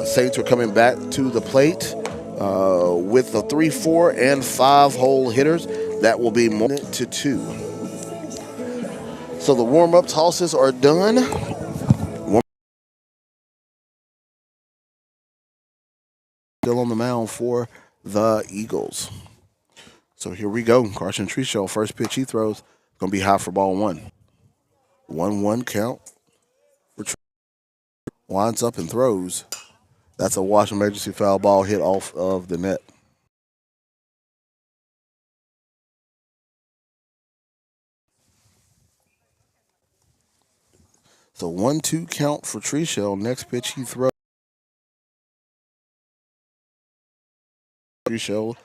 Saints are coming back to the plate with the 3, 4, and 5 hole hitters. That will be 1-2. So the warm-up tosses are done. Still on the mound for the Eagles. So here we go. Carson Treeshell, first pitch he throws, going to be high for ball 1. 1-1 count. Winds up and throws. That's a Washington emergency foul ball hit off of the net. So 1-2 count for Treeshell. Next pitch he throws. Treeshell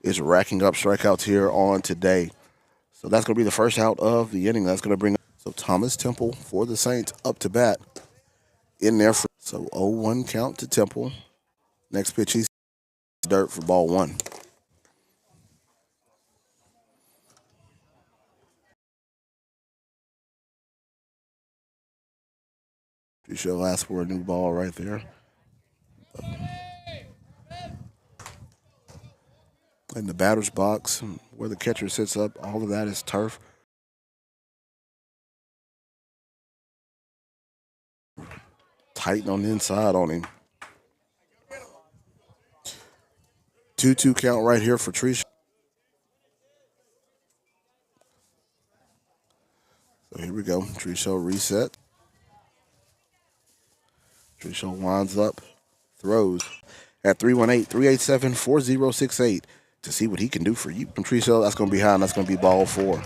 is racking up strikeouts here on today. So that's going to be the first out of the inning. That's going to bring up. So Thomas Temple for the Saints up to bat in there. So 0-1 count to Temple. Next pitch he's dirt for ball 1. Treeshell asked for a new ball right there. In the batter's box, where the catcher sits up, all of that is turf. Tighten on the inside on him. 2-2 count right here for Treeshell. So here we go. Treeshell reset. Treeshell winds up, throws at 318-387-4068 to see what he can do for you. From Treeshell, that's going to be high, and that's going to be ball 4.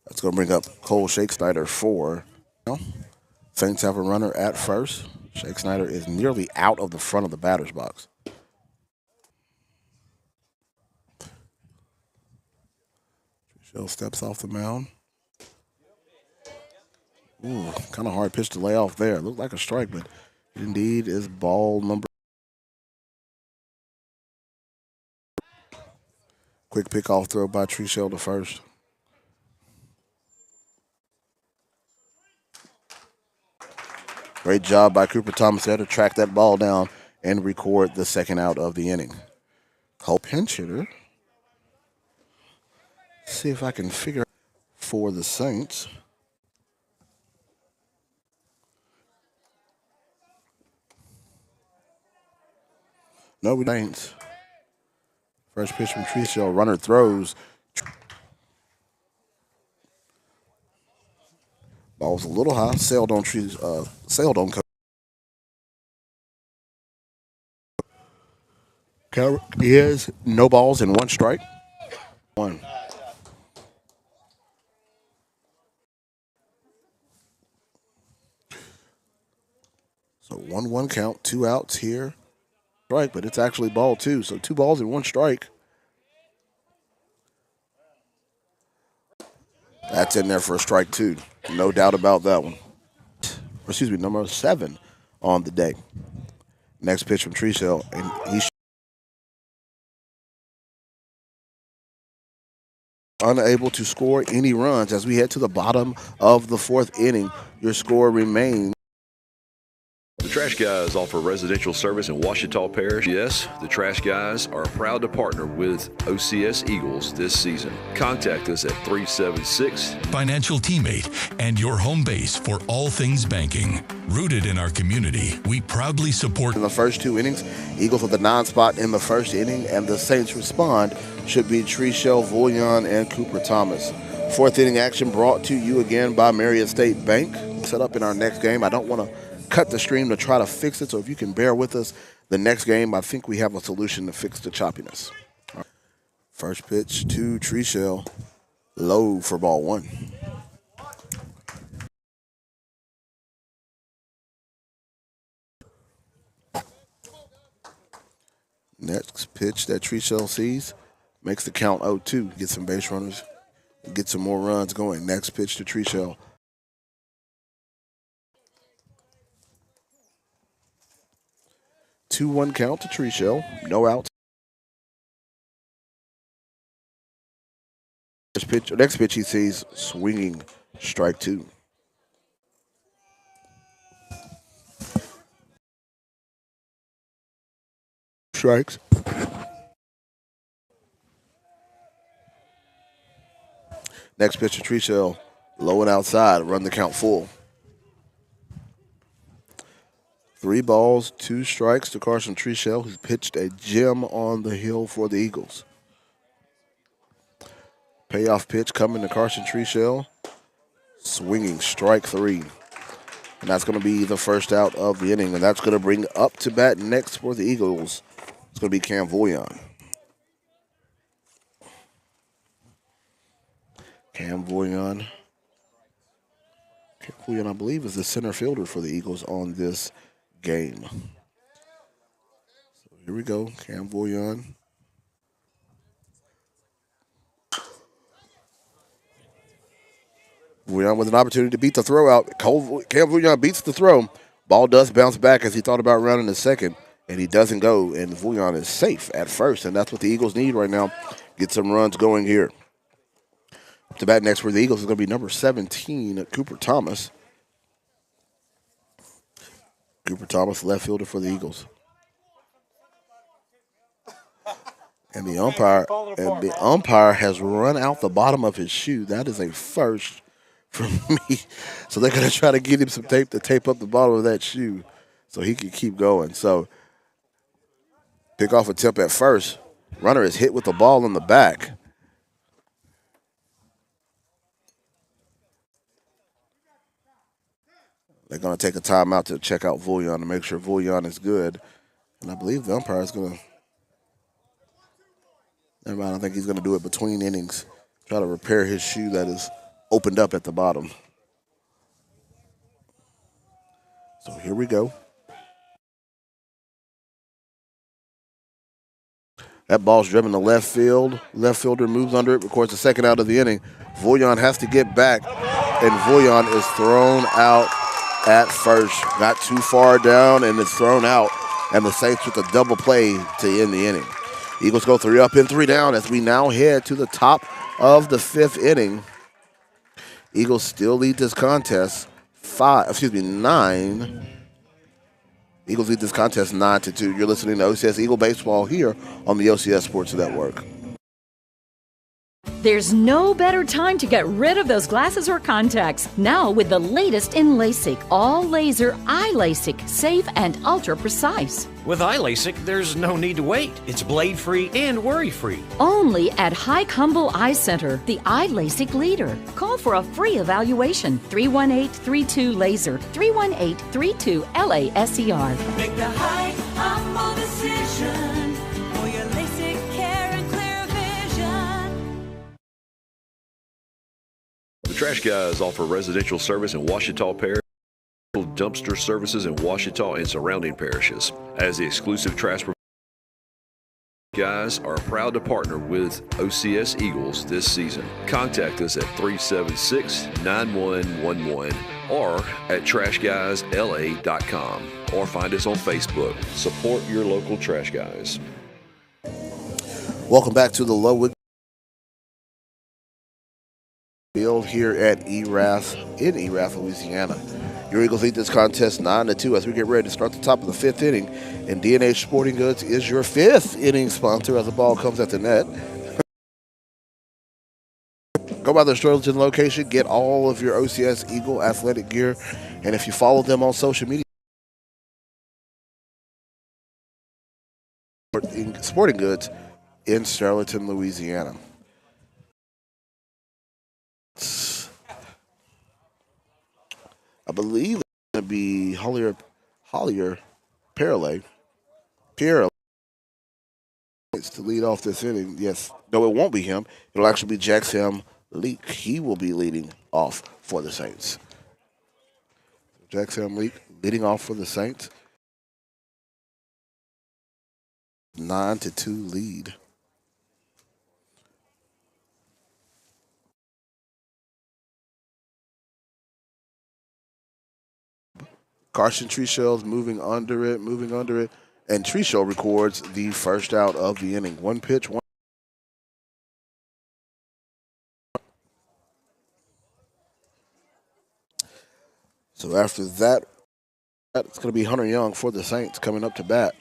That's going to bring up Cole Shakespeare for. Saints have a runner at first. Shake Snyder is nearly out of the front of the batter's box. Trichelle steps off the mound. Ooh, kind of hard pitch to lay off there. Looked like a strike, but it indeed is ball number. Quick pickoff throw by Trichelle to first. Great job by Cooper Thomas there to track that ball down and record the second out of the inning. Hope pinch hitter. See if I can figure out for the Saints. No, we don't. First pitch from Trichelle. Runner throws. Ball's a little high. Sailed on coach. Count is no balls and one strike. One. So 1-1 count, 2 outs here. Strike, but it's actually ball two. So 2 balls and 1 strike. That's in there for a strike 2. No doubt about that one. Excuse me, number 7 on the day. Next pitch from Trichelle, and he's unable to score any runs as we head to the bottom of the 4th inning. Your score remains. The Trash Guys offer residential service in Ouachita Parish. Yes, the Trash Guys are proud to partner with OCS Eagles this season. Contact us at 376. Financial teammate and your home base for all things banking. Rooted in our community, we proudly support. In the first 2 innings, Eagles with the 9 spot in the first inning, and the Saints respond should be Trichelle, Vullion, and Cooper Thomas. 4th inning action brought to you again by Marion State Bank. Set up in our next game. I don't want to cut the stream to try to fix it, so if you can bear with us, the next game, I think we have a solution to fix the choppiness. First pitch to Trichelle, low for ball 1. Next pitch that Trichelle sees makes the count 0-2. Get some base runners, get some more runs going. Next pitch to Trichelle. 2-1 count to Trichelle. No outs. Next pitch he sees swinging, strike 2. Strikes. Next pitch to Trichelle, low and outside. Run the count full. 3 balls, 2 strikes to Carson Trichelle, who's pitched a gem on the hill for the Eagles. Payoff pitch coming to Carson Trichelle. Swinging, strike 3. And that's going to be the first out of the inning. And that's going to bring up to bat next for the Eagles. It's going to be Cam Vullion. Cam Vullion, I believe, is the center fielder for the Eagles on this game. So here we go, Cam Vullion. Vullion with an opportunity to beat the throw out. Cam Vullion beats the throw. Ball does bounce back as he thought about running the second, and he doesn't go, and Vullion is safe at first, and that's what the Eagles need right now. Get some runs going here. To bat next for the Eagles is going to be number 17, Cooper Thomas. Cooper Thomas, left fielder for the Eagles. And the umpire has run out the bottom of his shoe. That is a first for me. So they're going to try to get him some tape to tape up the bottom of that shoe so he can keep going. So pick off attempt at first. Runner is hit with the ball in the back. They're going to take a timeout to check out Vullion to make sure Vullion is good. And I believe the umpire is going to – never mind, I think he's going to do it between innings. Try to repair his shoe that is opened up at the bottom. So here we go. That ball's driven to left field. Left fielder moves under it, records the second out of the inning. Voyan has to get back, and Voyan is thrown out at first. Not too far down, and it's thrown out, and the Saints with a double play to end the inning. Eagles go 3 up and 3 down as we now head to the top of the 5th inning. Eagles still lead this contest 9. Eagles lead this contest 9-2. You're listening to OCS Eagle Baseball here on the OCS Sports Network. There's no better time to get rid of those glasses or contacts. Now with the latest in LASIK, all laser eye LASIK, safe and ultra precise. With iLASIK, there's no need to wait. It's blade-free and worry-free. Only at Hike Humble Eye Center, the eye LASIK leader. Call for a free evaluation. 318-32-LASER, 318-32-LASER. Make the high, humble decision for your LASIK care and clear vision. The Trash Guys offer residential service in Ouachita Parish, dumpster services in Ouachita and surrounding parishes. As the exclusive trash provider, Guys are proud to partner with OCS Eagles this season. Contact us at 376-9111 or at trashguysla.com or find us on Facebook. Support your local Trash Guys. Welcome back to the Lowood Field here at Erath in Erath, Louisiana. Your Eagles lead this contest 9-2 as we get ready to start the top of the 5th inning. And D&H Sporting Goods is your 5th inning sponsor as the ball comes at the net. Go by their Sterling location, get all of your OCS Eagle athletic gear, and if you follow them on social media, Sporting Goods in Sterling, Louisiana. I believe it's going to be Hollier Pierre to lead off this inning. Yes. No, it won't be him. It'll actually be Jackson Leak. He will be leading off for the Saints. Jackson Leak leading off for the Saints. 9-2 lead. Carson Treshell's moving under it, and Treshell records the first out of the inning. One pitch, one. So after that, it's going to be Hunter Young for the Saints coming up to bat.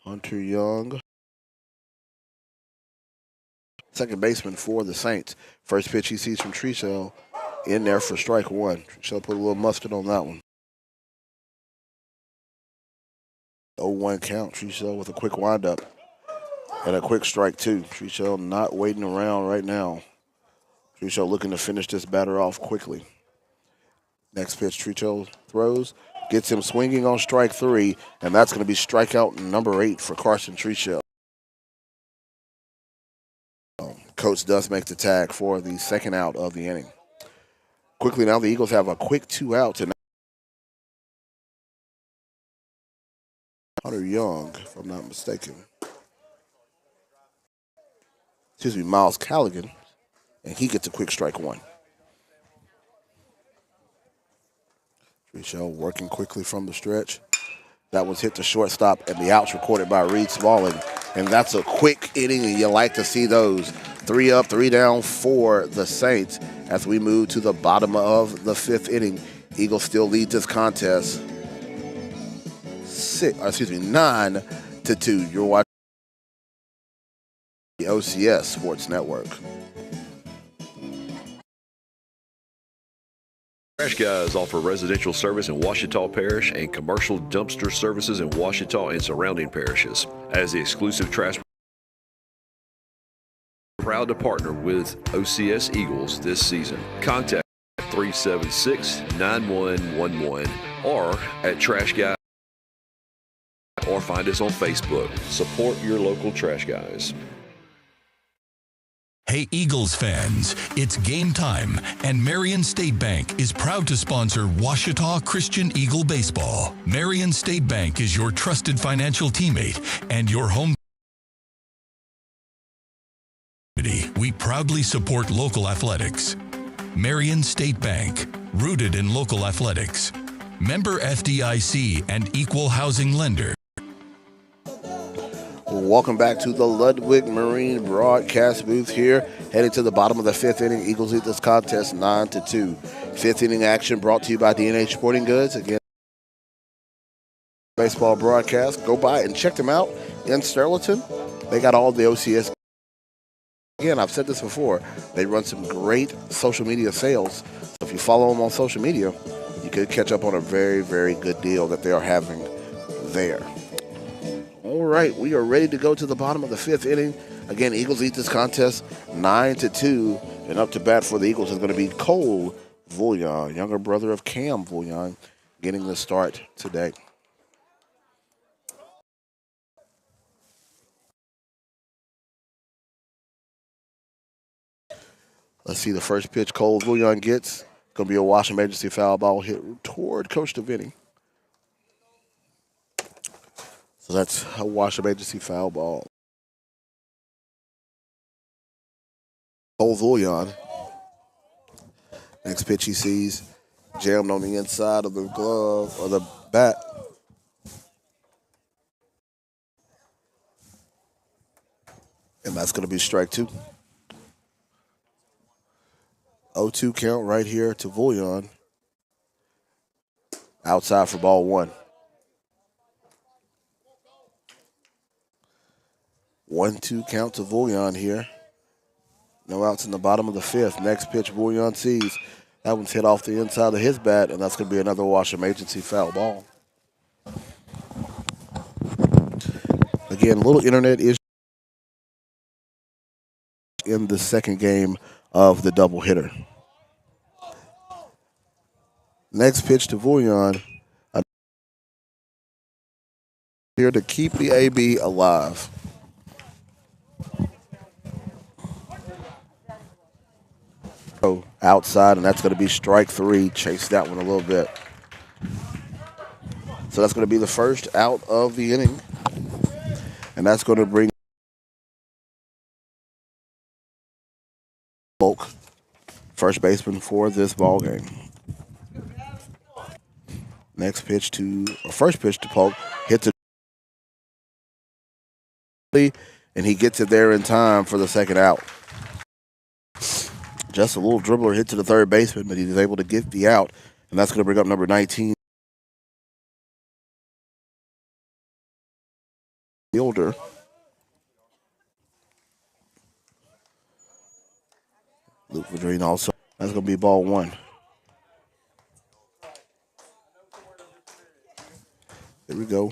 Hunter Young, second baseman for the Saints. First pitch he sees from Treshell. In there for strike one. Treshell put a little mustard on that one. 0-1 count. Treshell with a quick windup and a quick strike two. Treshell not waiting around right now. Treshell looking to finish this batter off quickly. Next pitch Treshell throws, gets him swinging on strike three, and that's going to be strikeout number 8 for Carson Treshell. Coach does make the tag for the second out of the inning. Quickly now, the Eagles have a quick 2 outs. And Hunter Young, if I'm not mistaken. Excuse me, Miles Callaghan. And he gets a quick strike one. Treshell working quickly from the stretch. That was hit to shortstop, and the out's recorded by Reed Smalling. And that's a quick inning, and you like to see those. 3 up, 3 down for the Saints as we move to the bottom of the 5th inning. Eagles still lead this contest 9-2. You're watching the OCS Sports Network. Trash Guys offer residential service in Ouachita Parish and commercial dumpster services in Ouachita and surrounding parishes. As the exclusive trash proud to partner with OCS Eagles this season. Contact 376-9111 or at Trash Guys or find us on Facebook. Support your local Trash Guys. Hey Eagles fans, it's game time, and Marion State Bank is proud to sponsor Washita Christian Eagle Baseball. Marion State Bank is your trusted financial teammate and your home. We proudly support local athletics. Marion State Bank, rooted in local athletics. Member FDIC and equal housing lender. Welcome back to the Ludwig Marine broadcast booth here. Heading to the bottom of the fifth inning. Eagles lead this contest 9-2. Fifth inning action brought to you by D&H Sporting Goods. Again, baseball broadcast. Go by and check them out in Sterling. They got all the OCS. Again, I've said this before. They run some great social media sales. So if you follow them on social media, you could catch up on a very, very good deal that they are having there. All right, we are ready to go to the bottom of the fifth inning. Again, Eagles lead this contest 9-2, and up to bat for the Eagles is going to be Cole Vullion, younger brother of Cam Vullion, getting the start today. Let's see the first pitch Cole Vullion gets. Going to be a wash emergency foul ball hit toward Coach DeVinny. So that's a wash emergency foul ball. Cole Vullion. Next pitch he sees jammed on the inside of the glove or the bat. And that's going to be strike two. 0-2 count right here to Vullion. Outside for ball one. 1-2 count to Vullion here. No outs in the bottom of the fifth. Next pitch Vullion sees. That one's hit off the inside of his bat, and that's going to be another wash emergency foul ball. Again, little internet issue in the second game of the doubleheader. Next pitch to Vullion. Here to keep the AB alive. Outside, and that's going to be strike three. Chase that one a little bit. So that's going to be the first out of the inning. And that's going to bring Polk, first baseman for this ball game. First pitch to Polk, hits it, and he gets it there in time for the second out. Just a little dribbler hit to the third baseman, but he's able to get the out, and that's going to bring up number 19. Fielder. Luke Vadrine also. That's going to be ball one. There we go.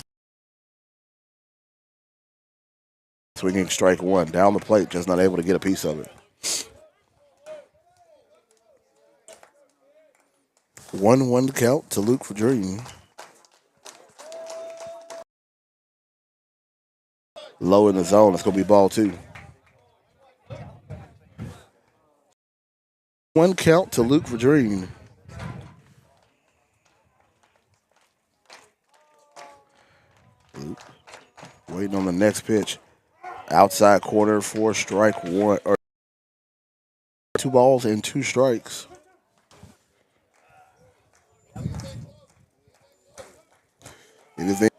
Swinging strike one. Down the plate, just not able to get a piece of it. 1-1 count to Luke Vadrine. Low in the zone. It's going to be ball two. 1 count to Luke Vadrine. Waiting on the next pitch. Outside corner for strike one. Or 2 balls and 2 strikes. It is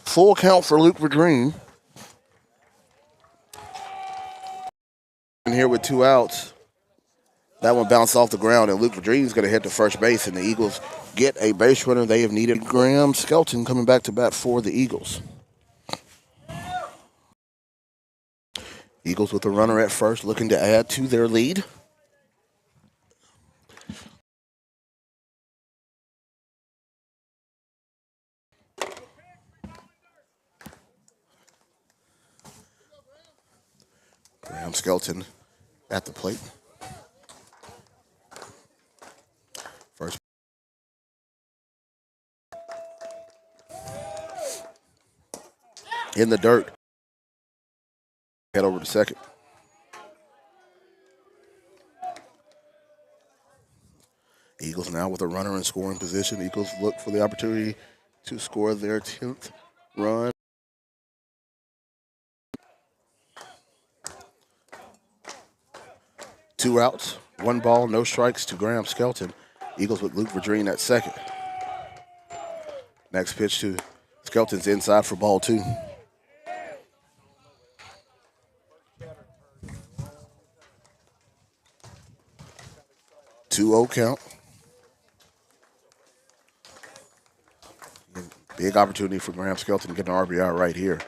full count for Luke Vadrine. Here with 2 outs. That one bounced off the ground, and Luke Vadrine's going to head to first base, and the Eagles get a base runner. They have needed Graham Skelton coming back to bat for the Eagles. Eagles with a runner at first, looking to add to their lead. Graham Skelton at the plate. First. In the dirt. Head over to second. Eagles now with a runner in scoring position. Eagles look for the opportunity to score their 10th run. Two outs, one ball, no strikes to Graham Skelton. Eagles with Luke Verdreen at second. Next pitch to Skelton's inside for ball 2. 2-0 count. Big opportunity for Graham Skelton to get an RBI right here.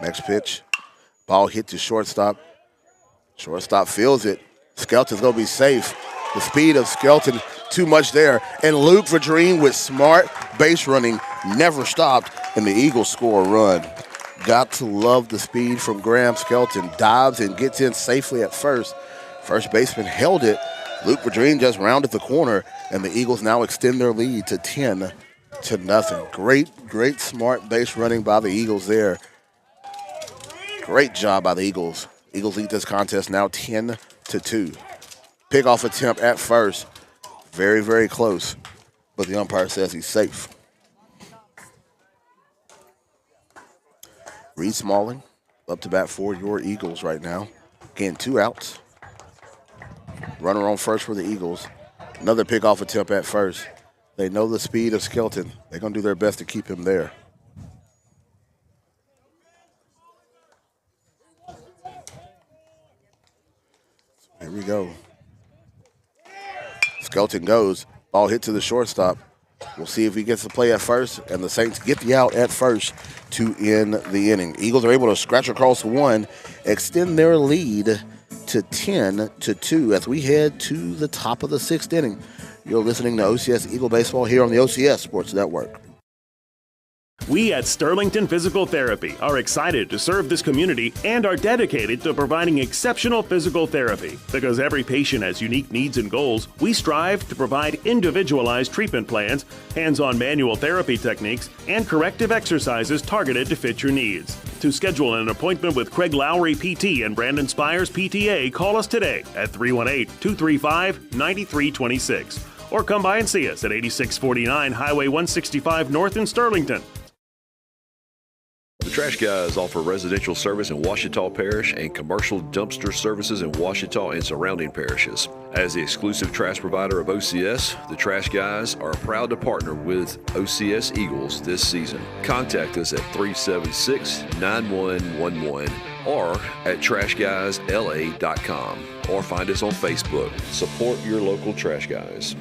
Next pitch. Ball hit to shortstop. Shortstop feels it. Skelton's going to be safe. The speed of Skelton, too much there. And Luke Verdreen with smart base running never stopped, and the Eagles score a run. Got to love the speed from Graham Skelton. Dives and gets in safely at first. First baseman held it. Luke Verdreen just rounded the corner, and the Eagles now extend their lead to 10-0. Great smart base running by the Eagles there. Great job by the Eagles. Eagles lead this contest now 10-2. Pickoff attempt at first. Very, very close, but the umpire says he's safe. Reed Smalling up to bat for your Eagles right now. Again, 2 outs. Runner on first for the Eagles. Another pickoff attempt at first. They know the speed of Skelton. They're going to do their best to keep him there. Here we go. Skelton goes. Ball hit to the shortstop. We'll see if he gets the play at first, and the Saints get the out at first to end the inning. Eagles are able to scratch across 1, extend their lead to 10-2 as we head to the top of the 6th inning. You're listening to OCS Eagle Baseball here on the OCS Sports Network. We at Sterlington Physical Therapy are excited to serve this community and are dedicated to providing exceptional physical therapy. Because every patient has unique needs and goals, we strive to provide individualized treatment plans, hands-on manual therapy techniques, and corrective exercises targeted to fit your needs. To schedule an appointment with Craig Lowry PT and Brandon Spires PTA, call us today at 318-235-9326 or come by and see us at 8649 Highway 165 North in Sterlington. The Trash Guys offer residential service in Ouachita Parish and commercial dumpster services in Ouachita and surrounding parishes. As the exclusive trash provider of OCS, the Trash Guys are proud to partner with OCS Eagles this season. Contact us at 376-9111 or at trashguysla.com or find us on Facebook. Support your local Trash Guys.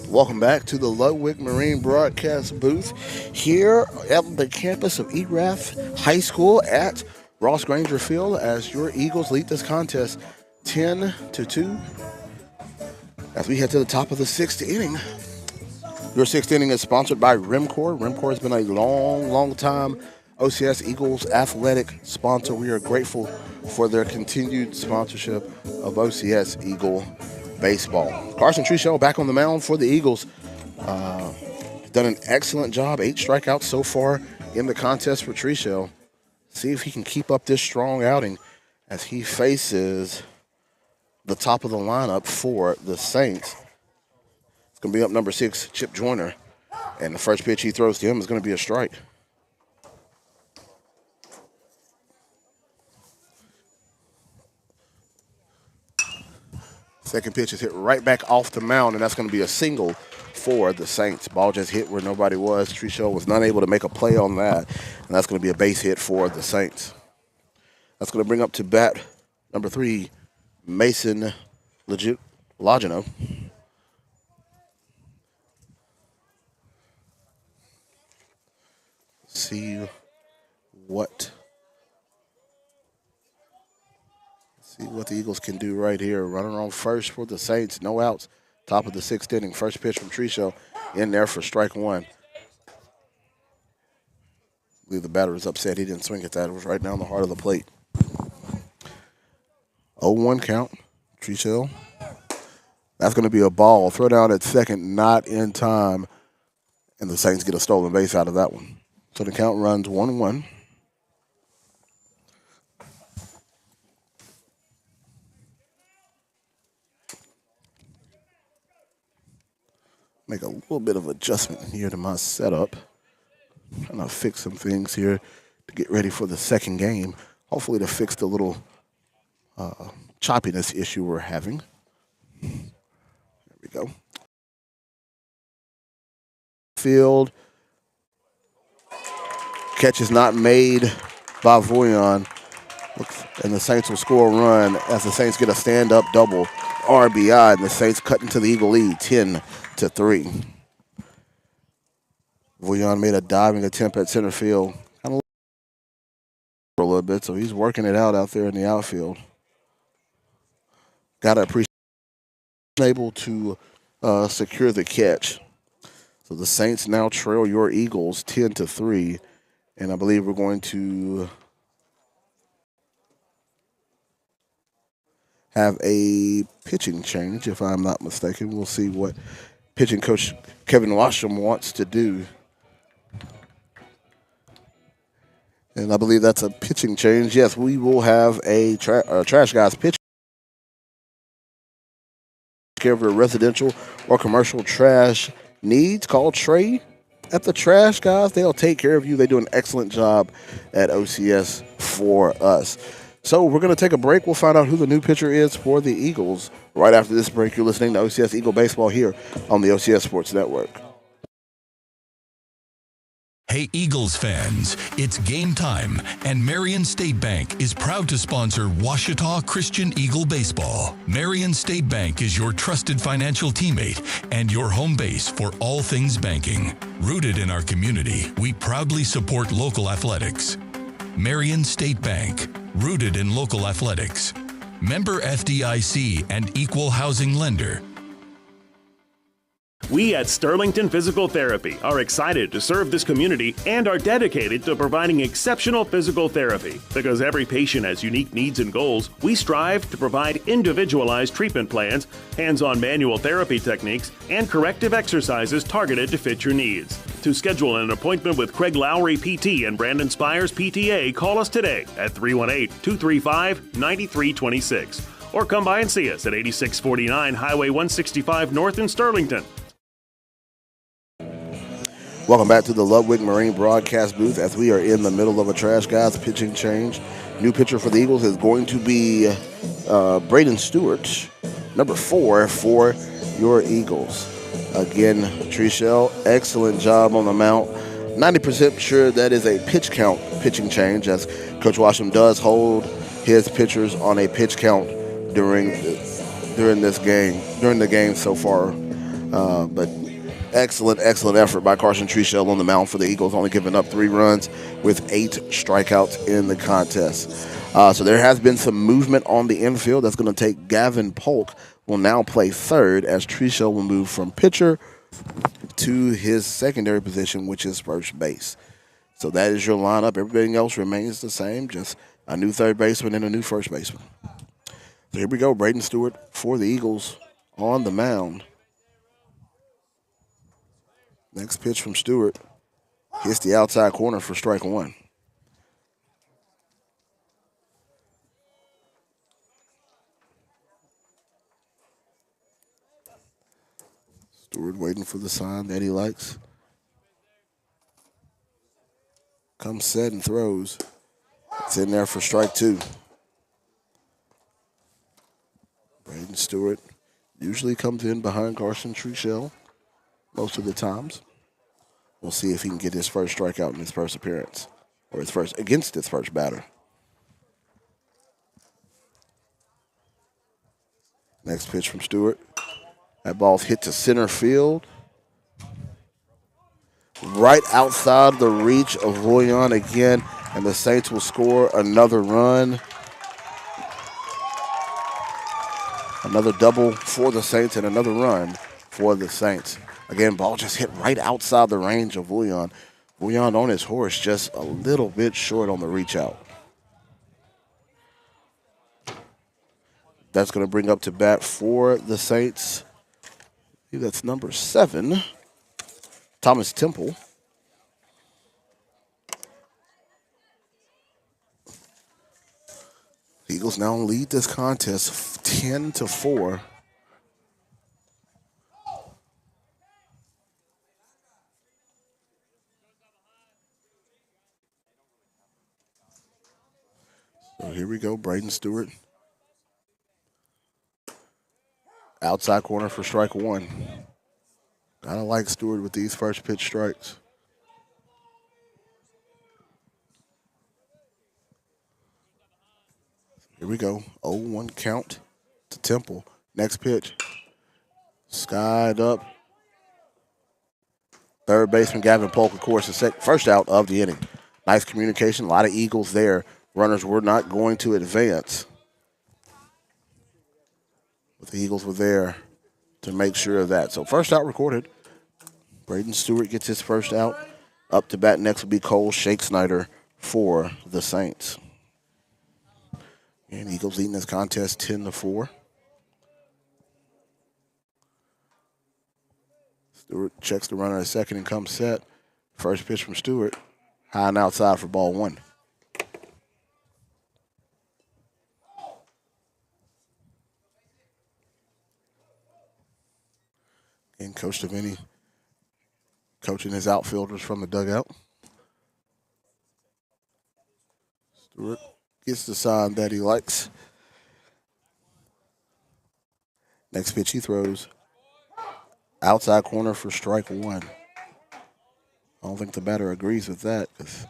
Welcome back to the Ludwig Marine broadcast booth here at the campus of ERAF High School at Ross Granger Field as your Eagles lead this contest 10-2 as we head to the top of the 6th inning. Your 6th inning is sponsored by Rimcor. Rimcor has been a long time OCS Eagles athletic sponsor. We are grateful for their continued sponsorship of OCS Eagle baseball. Carson Trichel back on the mound for the Eagles. Done an excellent job. 8 strikeouts so far in the contest for Trichel. See if he can keep up this strong outing as he faces the top of the lineup for the Saints. It's going to be up number 6, Chip Joyner. And the first pitch he throws to him is going to be a strike. Second pitch is hit right back off the mound, and that's going to be a single for the Saints. Ball just hit where nobody was. Trichel was not able to make a play on that, and that's going to be a base hit for the Saints. That's going to bring up to bat number 3, Mason Logino. See what the Eagles can do right here. Running on first for the Saints. No outs. Top of the 6th inning. First pitch from Trichel in there for strike 1. believe the batter is upset he didn't swing at that. It was right down the heart of the plate. 0-1 count. Trichel. That's going to be a ball. Throw down at second, not in time. And the Saints get a stolen base out of that one. So the count runs 1-1. Make a little bit of adjustment here to my setup. Trying to fix some things here to get ready for the second game. Hopefully to fix the little choppiness issue we're having. There we go. Field. Catch is not made by Voyon. And the Saints will score a run as the Saints get a stand-up double RBI. And the Saints cut into the Eagle lead 10-3. Voyon made a diving attempt at center field. Kind of for a little bit, so he's working it out there in the outfield. Got to appreciate able to secure the catch. So the Saints now trail your Eagles 10-3, and I believe we're going to have a pitching change, if I'm not mistaken. We'll see what pitching coach Kevin Washam wants to do. And I believe that's a pitching change. Yes, we will have a Trash Guys pitch. Care of your residential or commercial trash needs. Call Trey at the Trash Guys. They'll take care of you. They do an excellent job at OCS for us. So we're going to take a break. We'll find out who the new pitcher is for the Eagles. Right after this break, you're listening to OCS Eagle Baseball here on the OCS Sports Network. Hey Eagles fans, it's game time, and Marion State Bank is proud to sponsor Washita Christian Eagle Baseball. Marion State Bank is your trusted financial teammate and your home base for all things banking. Rooted in our community, we proudly support local athletics. Marion State Bank, rooted in local athletics. Member FDIC and equal housing lender. We at Sterlington Physical Therapy are excited to serve this community and are dedicated to providing exceptional physical therapy. Because every patient has unique needs and goals, we strive to provide individualized treatment plans, hands-on manual therapy techniques, and corrective exercises targeted to fit your needs. To schedule an appointment with Craig Lowry PT and Brandon Spires PTA, call us today at 318-235-9326 or come by and see us at 8649 Highway 165 North in Sterlington. Welcome back to the Ludwig Marine broadcast booth as we are in the middle of a Trash Guys pitching change. New pitcher for the Eagles is going to be Braden Stewart, number 4 for your Eagles. Again, Trichel, excellent job on the mound. 90% sure that is a pitch count pitching change, as Coach Washam does hold his pitchers on a pitch count during the game so far. But excellent effort by Carson Trichel on the mound for the Eagles, only giving up 3 runs with 8 strikeouts in the contest. So there has been some movement on the infield. That's going to take Gavin Polk will now play third, as Trichel will move from pitcher to his secondary position, which is first base. So that is your lineup. Everything else remains the same, just a new third baseman and a new first baseman. So here we go, Braden Stewart for the Eagles on the mound. Next pitch from Stewart hits the outside corner for strike 1. Stewart waiting for the sign that he likes. Comes set and throws. It's in there for strike 2. Braden Stewart usually comes in behind Carson Trichel most of the times. We'll see if he can get his first strikeout in his first appearance, or his first against his first batter. Next pitch from Stewart. That ball's hit to center field. Right outside the reach of Voyon again, and the Saints will score another run. Another double for the Saints and another run for the Saints. Again, ball just hit right outside the range of Voyon. Bouillon on his horse, just a little bit short on the reach out. That's going to bring up to bat for the Saints. I believe that's number 7, Thomas Temple. Eagles now lead this contest 10-4. So here we go, Braden Stewart. Outside corner for strike 1. Gotta like Stewart with these first pitch strikes. Here we go, 0-1 count to Temple. Next pitch, skied up. Third baseman Gavin Polk, of course, the first out of the inning. Nice communication, a lot of Eagles there. Runners were not going to advance. But the Eagles were there to make sure of that. So first out recorded. Braden Stewart gets his first out. Up to bat next will be Cole Shake Snyder for the Saints. And Eagles leading this contest 10-4. Stewart checks the runner at second and comes set. First pitch from Stewart. High and outside for ball 1. And Coach Devaney coaching his outfielders from the dugout. Stewart gets the sign that he likes. Next pitch he throws. Outside corner for strike 1. I don't think the batter agrees with that because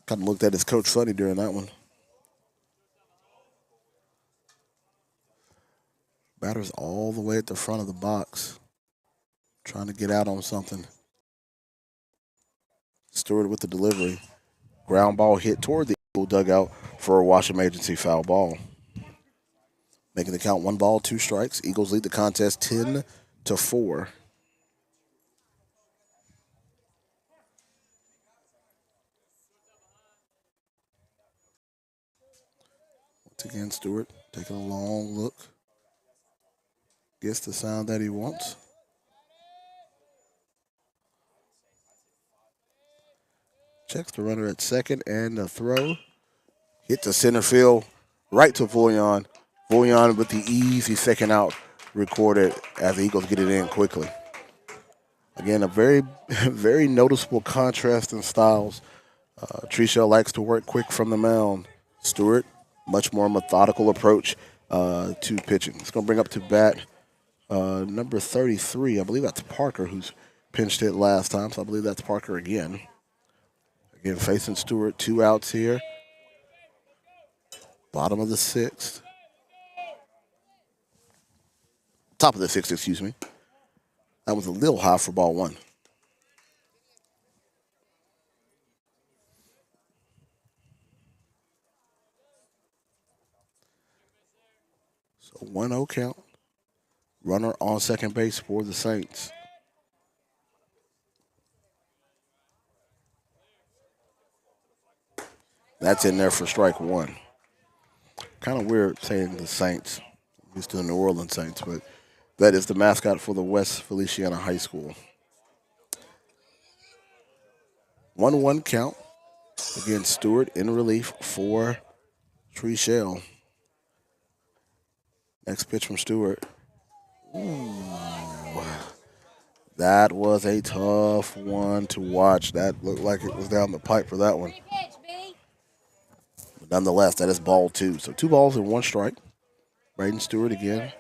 kind of looked at his coach funny during that one. Batter's all the way at the front of the box, trying to get out on something. Stewart with the delivery. Ground ball hit toward the Eagle dugout for a Washington agency foul ball. Making the count 1 ball, 2 strikes. Eagles lead the contest 10-4. Once again, Stewart taking a long look. Gets the sound that he wants. Checks the runner at second and the throw. Hit to center field, right to Bouillon. Bouillon with the easy second out recorded as the Eagles get it in quickly. Again, a very, very noticeable contrast in styles. Treshell likes to work quick from the mound. Stewart, much more methodical approach to pitching. It's going to bring up to bat number 33. I believe that's Parker, who's pinched hit last time, so I believe that's Parker again. Again, facing Stewart, 2 outs here. Bottom of the 6th. Top of the 6th, excuse me. That was a little high for ball 1. So 1-0 count. Runner on second base for the Saints. That's in there for strike 1. Kind of weird saying the Saints. Used to the New Orleans Saints, but that is the mascot for the West Feliciana High School. 1-1 count. Again, Stewart in relief for Treshell. Next pitch from Stewart. Ooh. That was a tough one to watch. That looked like it was down the pipe for that one. But nonetheless, that is ball 2. So 2 balls and 1 strike. Braden Stewart again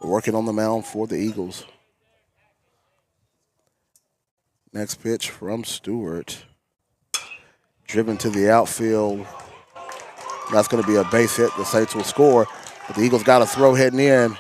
working on the mound for the Eagles. Next pitch from Stewart. Driven to the outfield. That's going to be a base hit. The Saints will score. But the Eagles got a throw heading in.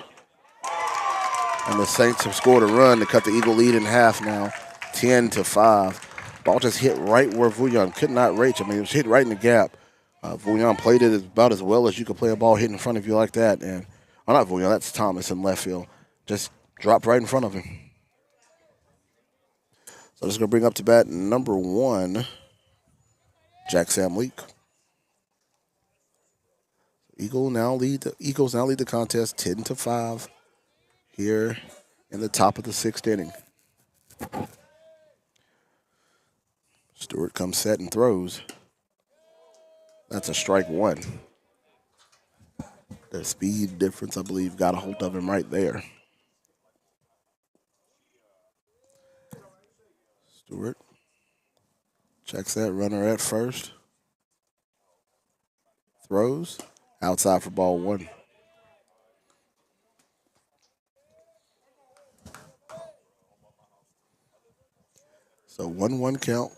And the Saints have scored a run to cut the Eagle lead in half now, 10-5. Ball just hit right where Bouillon could not reach. I mean, it was hit right in the gap. Bouillon played it about as well as you could play a ball hit in front of you like that. And not Bouillon, that's Thomas in left field. Just dropped right in front of him. So this is going to bring up to bat number 1, Jack Sam Leak. Eagles now lead the contest 10-5 here in the top of the 6th inning. Stewart comes set and throws. That's a strike 1. The speed difference, I believe, got a hold of him right there. Stewart checks that runner at first. Throws. Outside for ball 1. So 1-1 count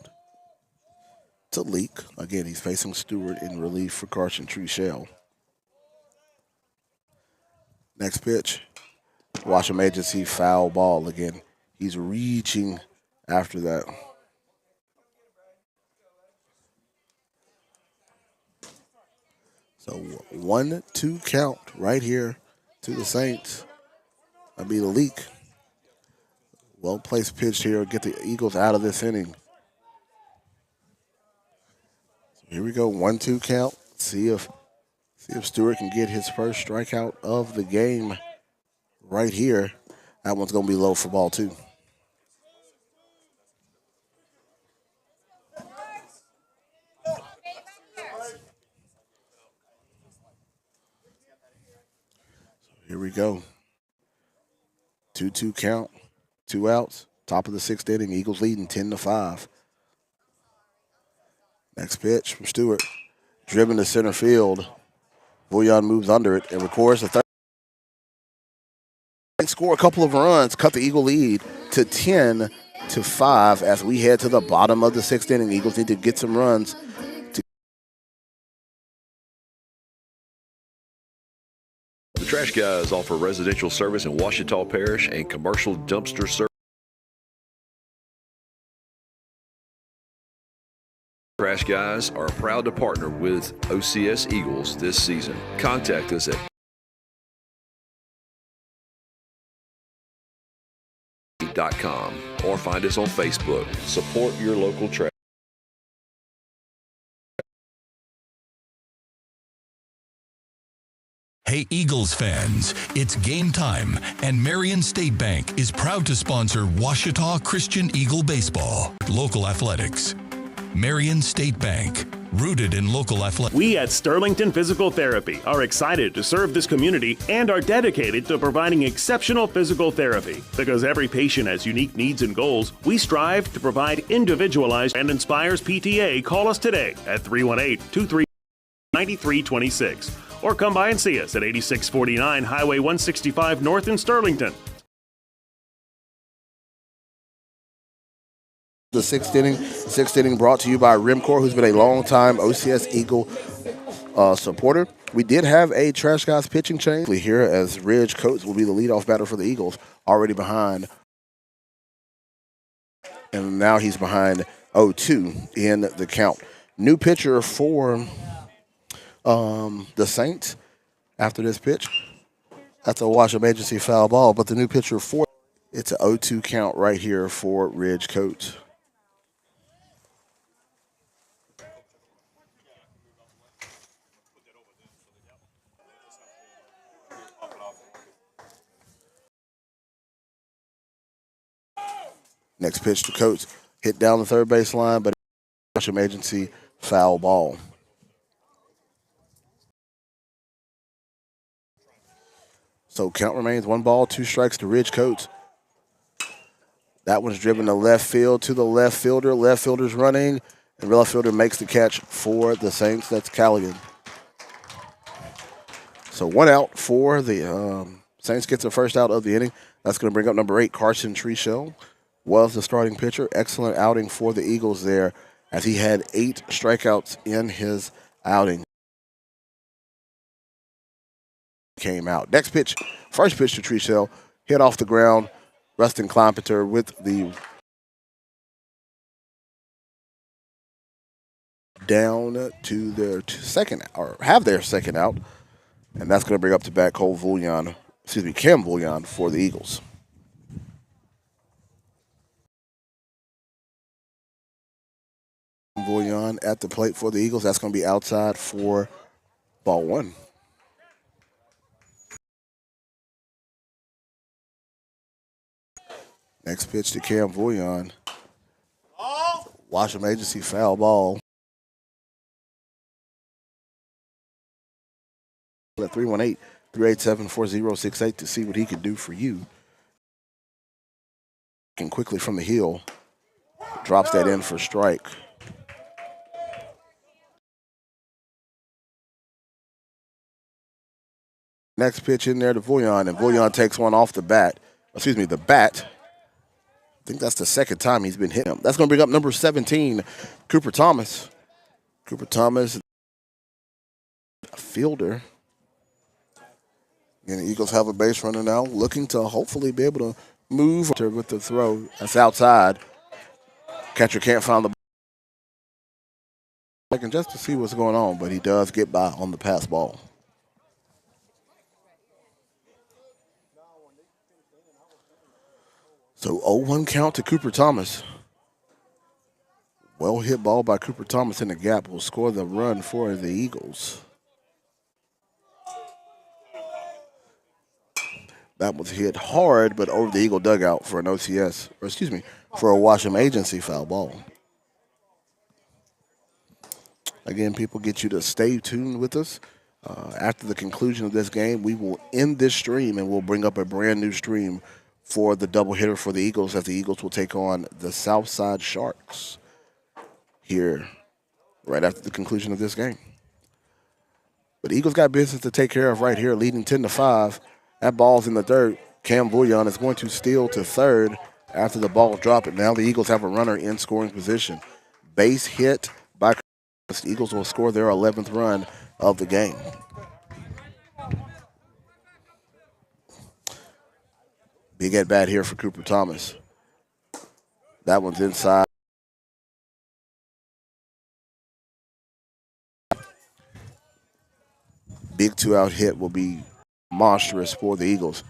to Leak. Again, he's facing Stewart in relief for Carson Treshell. Next pitch, Washington Agency foul ball again. He's reaching after that. So 1-2 count right here to the Saints. That'll be the Leak. Well-placed pitch here. Get the Eagles out of this inning. So here we go, 1-2 count. See if Stewart can get his first strikeout of the game right here. That one's going to be low for ball 2. Here we go. 2-2 count, 2 outs, top of the 6th inning. Eagles leading 10-5. Next pitch from Stewart, driven to center field. Bouillon moves under it and records the third. Score a couple of runs, cut the Eagle lead to 10-5 as we head to the bottom of the 6th inning. Eagles need to get some runs. The Trash Guys offer residential service in Ouachita Parish and commercial dumpster service. Trash Guys are proud to partner with OCS Eagles this season. Contact us at .com or find us on Facebook. Support your local trash. Hey Eagles fans, it's game time, and Marion State Bank is proud to sponsor Ouachita Christian Eagle Baseball, local athletics. Marion State Bank, rooted in local athletics. We at Sterlington Physical Therapy are excited to serve this community and are dedicated to providing exceptional physical therapy. Because every patient has unique needs and goals, we strive to provide individualized and inspires PTA. Call us today at 318-239-9326 or come by and see us at 8649 Highway 165 North in Sterlington. The 6th inning brought to you by Rimcor, who's been a long-time OCS Eagle supporter. We did have a Trash Guys pitching change here as Ridge Coates will be the leadoff batter for the Eagles, already behind. And now he's behind 0-2 in the count. New pitcher for the Saints after this pitch. That's a Washington Agency foul ball, but the new pitcher for it's an 0-2 count right here for Ridge Coates. Next pitch to Coates, hit down the third base line, but Washington Agency foul ball. So count remains 1 ball, 2 strikes to Ridge Coates. That one's driven to left field to the left fielder. Left fielder's running, and left fielder makes the catch for the Saints. That's Callaghan. So 1 out for the Saints. Gets the first out of the inning. That's going to bring up number 8, Carson Treshell. Was the starting pitcher. Excellent outing for the Eagles there as he had 8 strikeouts in his outing. Came out. Next pitch, first pitch to Treshell, hit off the ground. Rustin Kleinpeter with the down to their second, or have their second out, and that's going to bring up to bat Cam Bouillon for the Eagles. Bouillon at the plate for the Eagles. That's going to be outside for ball one. Next pitch to Cam Bouillon. Washington Agency foul ball. At 318-387-4068 to see what he can do for you. And quickly from the heel, drops that in for strike. Next pitch in there to Bouillon, and Bouillon takes one off the bat. Excuse me, the bat. I think that's the second time he's been hit him. That's going to bring up number 17, Cooper Thomas. Cooper Thomas, a fielder. And the Eagles have a base runner now, looking to hopefully be able to move with the throw. That's outside. Catcher can't find the ball. Just to see what's going on, but he does get by on the pass ball. So 0-1 count to Cooper Thomas. Well hit ball by Cooper Thomas in the gap will score the run for the Eagles. That was hit hard, but over the Eagle dugout for an OCS, or excuse me, for a Washington Agency foul ball. Again, people, get you to stay tuned with us. After the conclusion of this game, we will end this stream and we'll bring up a brand new stream for the doubleheader for the Eagles, as the Eagles will take on the Southside Sharks here right after the conclusion of this game. But the Eagles got business to take care of right here, leading 10-5. That ball's in the third. Cam Bouillon is going to steal to third after the ball dropped. And now the Eagles have a runner in scoring position. Base hit by the Eagles will score their 11th run of the game. Big at bat here for Cooper Thomas. That one's inside. Big two-out hit will be monstrous for the Eagles.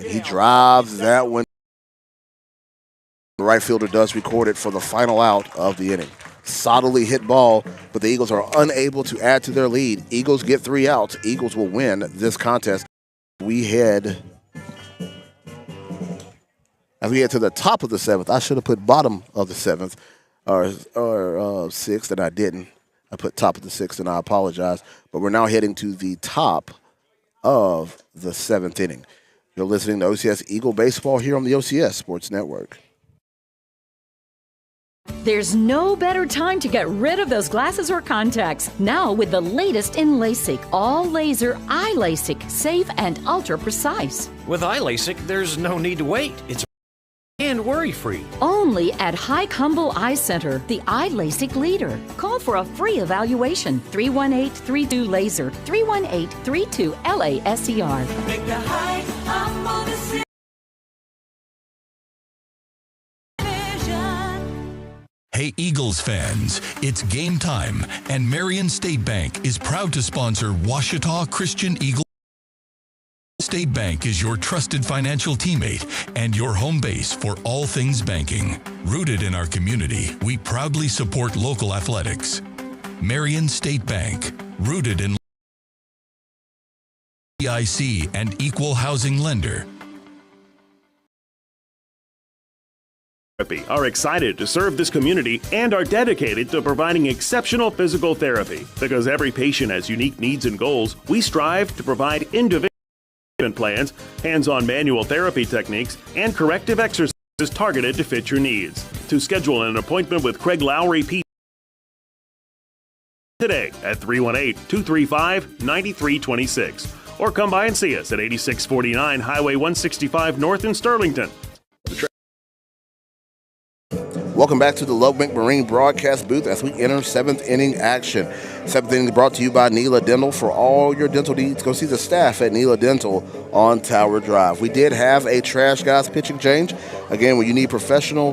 And he drives that one. The right fielder does record it for the final out of the inning. Solidly hit ball, but the Eagles are unable to add to their lead. Eagles get 3 outs. Eagles will win this contest. As we head to the top of the 7th. I should have put bottom of the 7th or 6th, and I didn't. I put top of the 6th, and I apologize. But we're now heading to the top of the 7th inning. You're listening to OCS Eagle Baseball here on the OCS Sports Network. There's no better time to get rid of those glasses or contacts. Now with the latest in LASIK, all laser eye LASIK, safe and ultra precise. With iLASIK, there's no need to wait. It's and worry-free. Only at Hike Humble Eye Center, the eye LASIK leader. Call for a free evaluation. 318-32-LASER, 318-32-LASER. Make the high humble decision. Hey Eagles fans, it's game time, and Marion State Bank is proud to sponsor Washita Christian Eagle. State Bank is your trusted financial teammate and your home base for all things banking. Rooted in our community, we proudly support local athletics. Marion State Bank, rooted in EIC and equal housing lender. Are excited to serve this community and are dedicated to providing exceptional physical therapy. Because every patient has unique needs and goals, we strive to provide individual plans, hands-on manual therapy techniques, and corrective exercises targeted to fit your needs. To schedule an appointment with Craig Lowry P. today at 318-235-9326 or come by and see us at 8649 Highway 165 North in Sterlington. Welcome back to the Love McMarine broadcast booth as we enter 7th inning action. 7th inning brought to you by Neela Dental. For all your dental needs, go see the staff at Neela Dental on Tower Drive. We did have a Trash Guys pitching change. Again, when you need a professional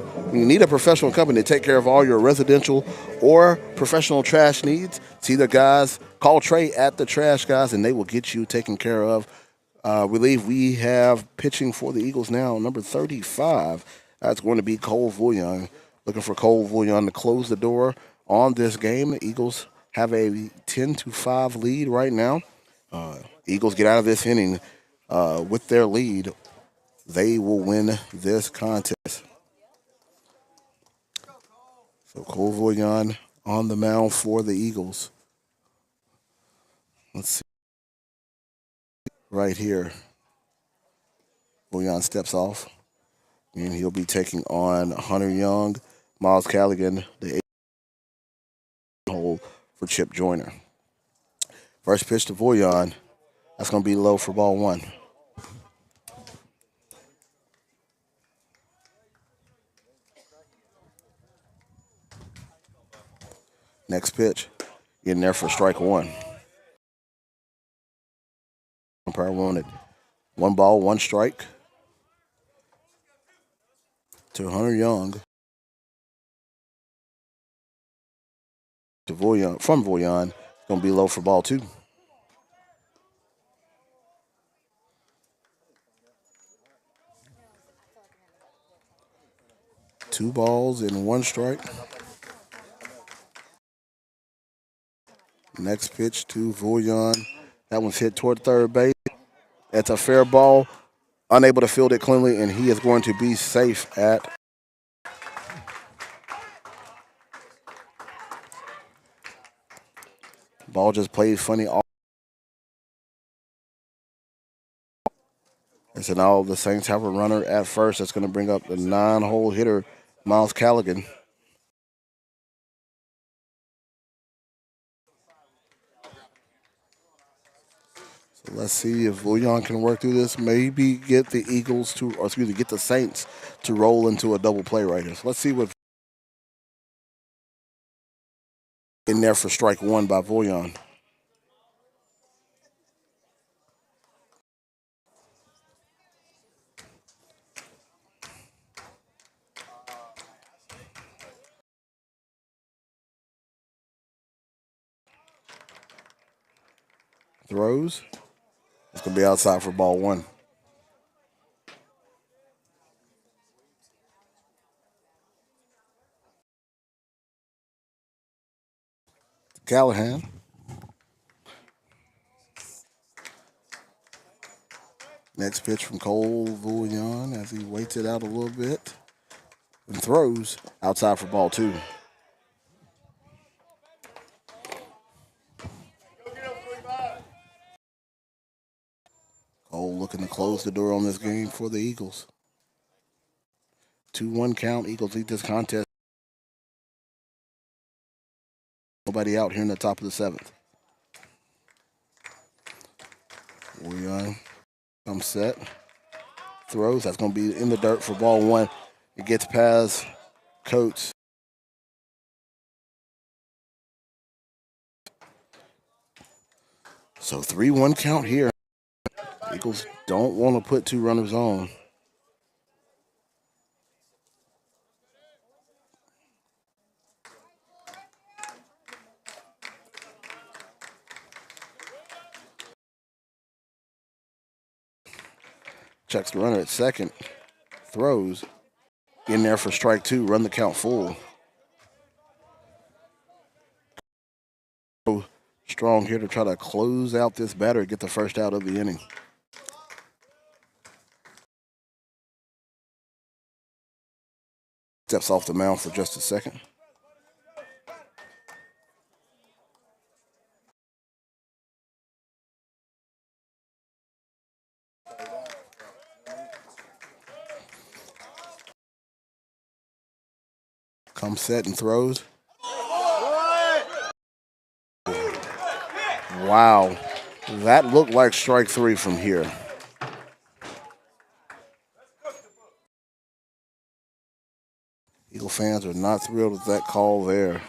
company to take care of all your residential or professional trash needs, see the guys, call Trey at the Trash Guys, and they will get you taken care of. We believe we have pitching for the Eagles now, number 35. That's going to be Cole Bouillon. looking for Cole Vullion to close the door on this game. The Eagles have a 10-5 lead right now. Eagles get out of this inning with their lead. They will win this contest. So Cole Vullion on the mound for the Eagles. Let's see. Right here. Vullion steps off. And he'll be taking on Hunter Young, Miles Callaghan, the 8 hole for Chip Joyner. First pitch to Vullion. That's going to be low for ball 1. Next pitch, in there for strike 1. Umpire wanted 1 ball, 1 strike to Hunter Young. To Vullion, from Vullion, going to be low for ball 2. Two balls and 1 strike. Next pitch to Vullion. That one's hit toward third base. That's a fair ball. Unable to field it cleanly, and he is going to be safe at. Ball just played funny. And so now the Saints have a runner at first. That's going to bring up the 9-hole hitter, Miles Callaghan. So let's see if Vullion can work through this. Maybe get the Eagles to, or excuse me, get the Saints to roll into a double play right here. So let's see what. In there for strike 1 by Vullion. Throws. It's going to be outside for ball 1. Callahan. Next pitch from Cole Vullion as he waits it out a little bit and throws outside for ball 2. Cole looking to close the door on this game for the Eagles. 2-1 count. Eagles lead this contest. Nobody out here in the top of the 7th. Vullion comes set. Throws. That's going to be in the dirt for ball 1. It gets past Coates. So 3-1 count here. Eagles don't want to put 2 runners on. Checks the runner at second. Throws. In there for strike 2. Run the count full. Strong here to try to close out this batter, get the first out of the inning. Steps off the mound for just a second. Comes set and throws. Wow, that looked like strike 3 from here. Eagle fans are not thrilled with that call there.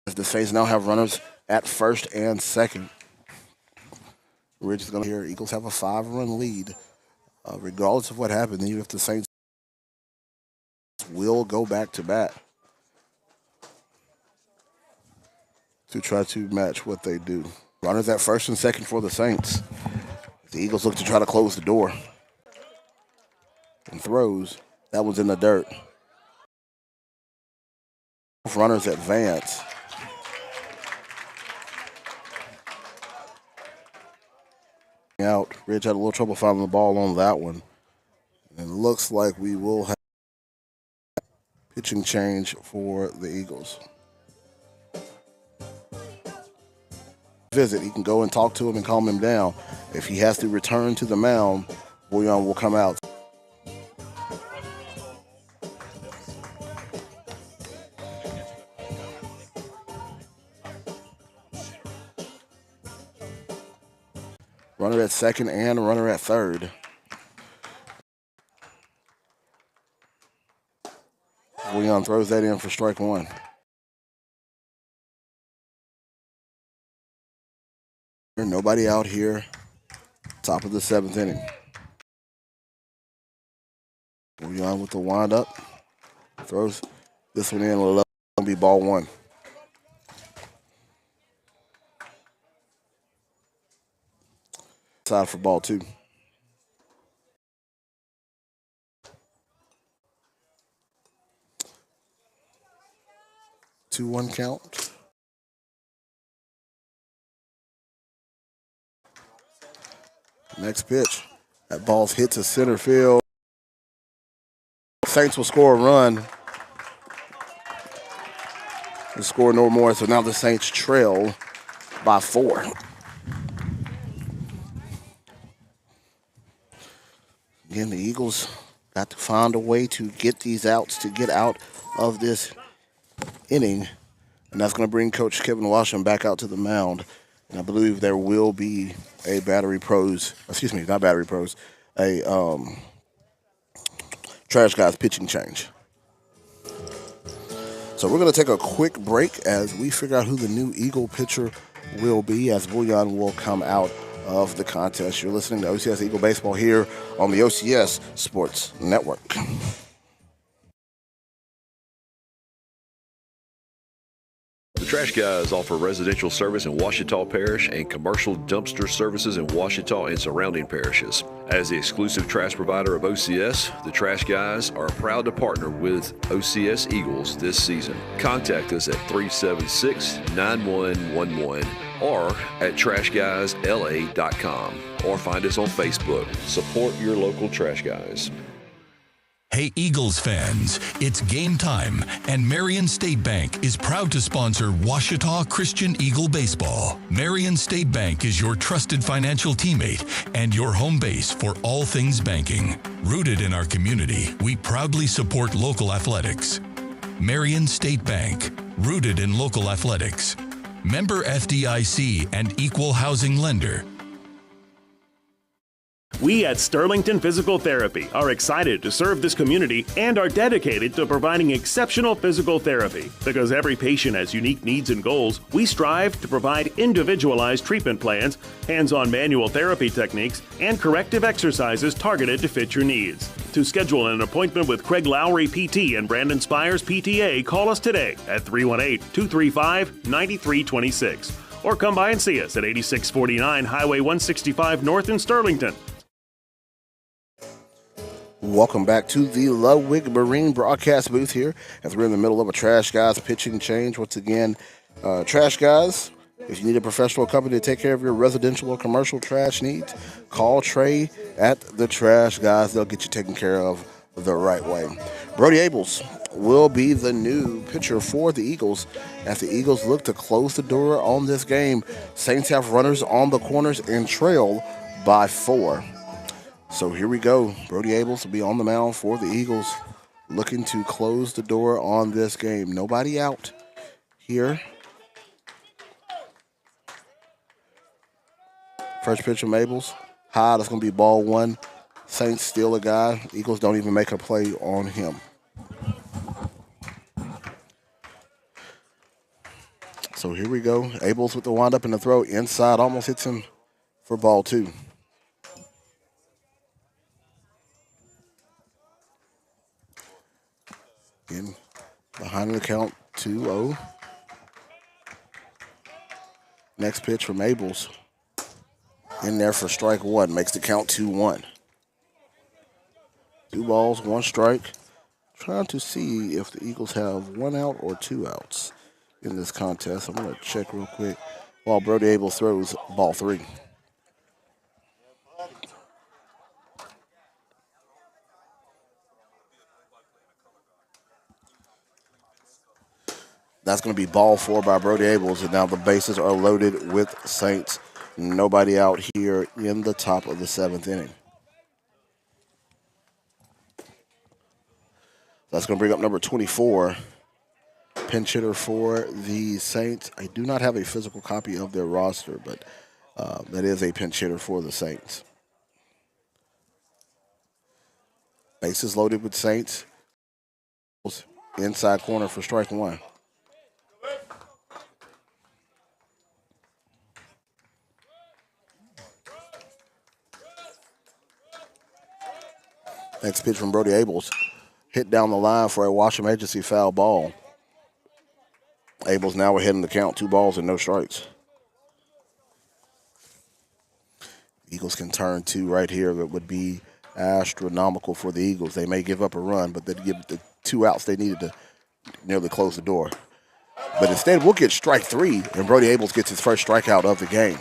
As the Saints now have runners at first and second. Ridge is going to hear Eagles have a 5-run lead. Regardless of what happened, even if the Saints will go back to bat to try to match what they do. Runners at first and second for the Saints. The Eagles look to try to close the door. And throws. That one's in the dirt. Both runners advance. Out. Ridge had a little trouble finding the ball on that one. And it looks like we will have pitching change for the Eagles. Visit, he can go and talk to him and calm him down. If he has to return to the mound, Bouillon will come out. Runner at second and runner at third. Bouillon throws that in for strike one. Nobody out here. Top of the seventh inning. Bouillon with the windup. Throws this one in. It'll be ball one. Side for ball two. Two one count. Next pitch. That ball hits to center field. Saints will score a run. They score no more, so now the Saints trail by 4. Again, the Eagles got to find a way to get these outs, to get out of this inning. And that's going to bring Coach Kevin Washington back out to the mound. And I believe there will be a Trash Guys pitching change. So we're going to take a quick break as we figure out who the new Eagle pitcher will be, as Bouillon will come out of the contest. You're listening to OCS Eagle Baseball here on the OCS Sports Network. The Trash Guys offer residential service in Ouachita Parish and commercial dumpster services in Ouachita and surrounding parishes. As the exclusive trash provider of OCS, the Trash Guys are proud to partner with OCS Eagles this season. Contact us at 376-9111 or at trashguysla.com or find us on Facebook. Support your local Trash Guys. Hey Eagles fans, it's game time, and Marion State Bank is proud to sponsor Ouachita Christian Eagle Baseball. Marion State Bank is your trusted financial teammate and your home base for all things banking. Rooted in our community, we proudly support local athletics. Marion State Bank, rooted in local athletics. Member FDIC and equal housing lender. We at Sterlington Physical Therapy are excited to serve this community and are dedicated to providing exceptional physical therapy. Because every patient has unique needs and goals, we strive to provide individualized treatment plans, hands-on manual therapy techniques, and corrective exercises targeted to fit your needs. To schedule an appointment with Craig Lowry PT and Brandon Spires PTA, call us today at 318-235-9326 or come by and see us at 8649 Highway 165 North in Sterlington. Welcome back to the Ludwig Marine broadcast booth here as we're in the middle of a Trash Guys pitching change. Once again, Trash Guys, if you need a professional company to take care of your residential or commercial trash needs, call Trey at the Trash Guys. They'll get you taken care of the right way. Brody Abels will be the new pitcher for the Eagles as the Eagles look to close the door on this game. Saints have runners on the corners and trail by 4. So here we go. Brody Abels will be on the mound for the Eagles, looking to close the door on this game. Nobody out here. First pitch from Abels. High, that's going to be ball one. Saints steal a guy. Eagles don't even make a play on him. So here we go. Abels with the windup and the throw inside. Almost hits him for ball 2. In behind the count, 2-0. Next pitch from Abels. in there for strike one. Makes the count 2-1. 2 balls, 1 strike. Trying to see if the Eagles have 1 out or 2 outs in this contest. I'm going to check real quick while Brody Abel throws ball 3. That's going to be ball 4 by Brody Abels, and now the bases are loaded with Saints. Nobody out here in the top of the 7th inning. That's going to bring up number 24, pinch hitter for the Saints. I do not have a physical copy of their roster, but that is a pinch hitter for the Saints. Bases loaded with Saints. Inside corner for strike 1. Next pitch from Brody Abels. Hit down the line for a Washington Agency foul ball. Abels now ahead in the count. 2 balls and no strikes. Eagles can turn 2 right here. That would be astronomical for the Eagles. They may give up a run, but they'd give the 2 outs they needed to nearly close the door. But instead, we'll get strike 3, and Brody Abels gets his first strikeout of the game.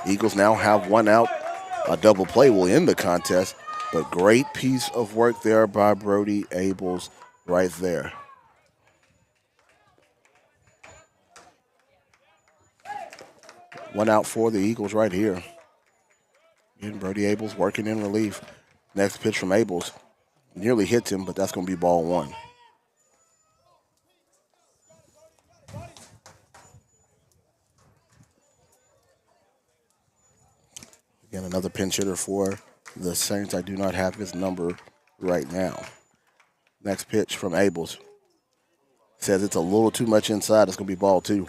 Eagles now have 1 out. A double play will end the contest, but great piece of work there by Brody Abels right there. One out for the Eagles right here. And Brody Abels working in relief. Next pitch from Abels. Nearly hits him, but that's going to be ball 1. Again, another pinch hitter for the Saints. I do not have his number right now. Next pitch from Abels. Says it's a little too much inside. It's going to be ball 2.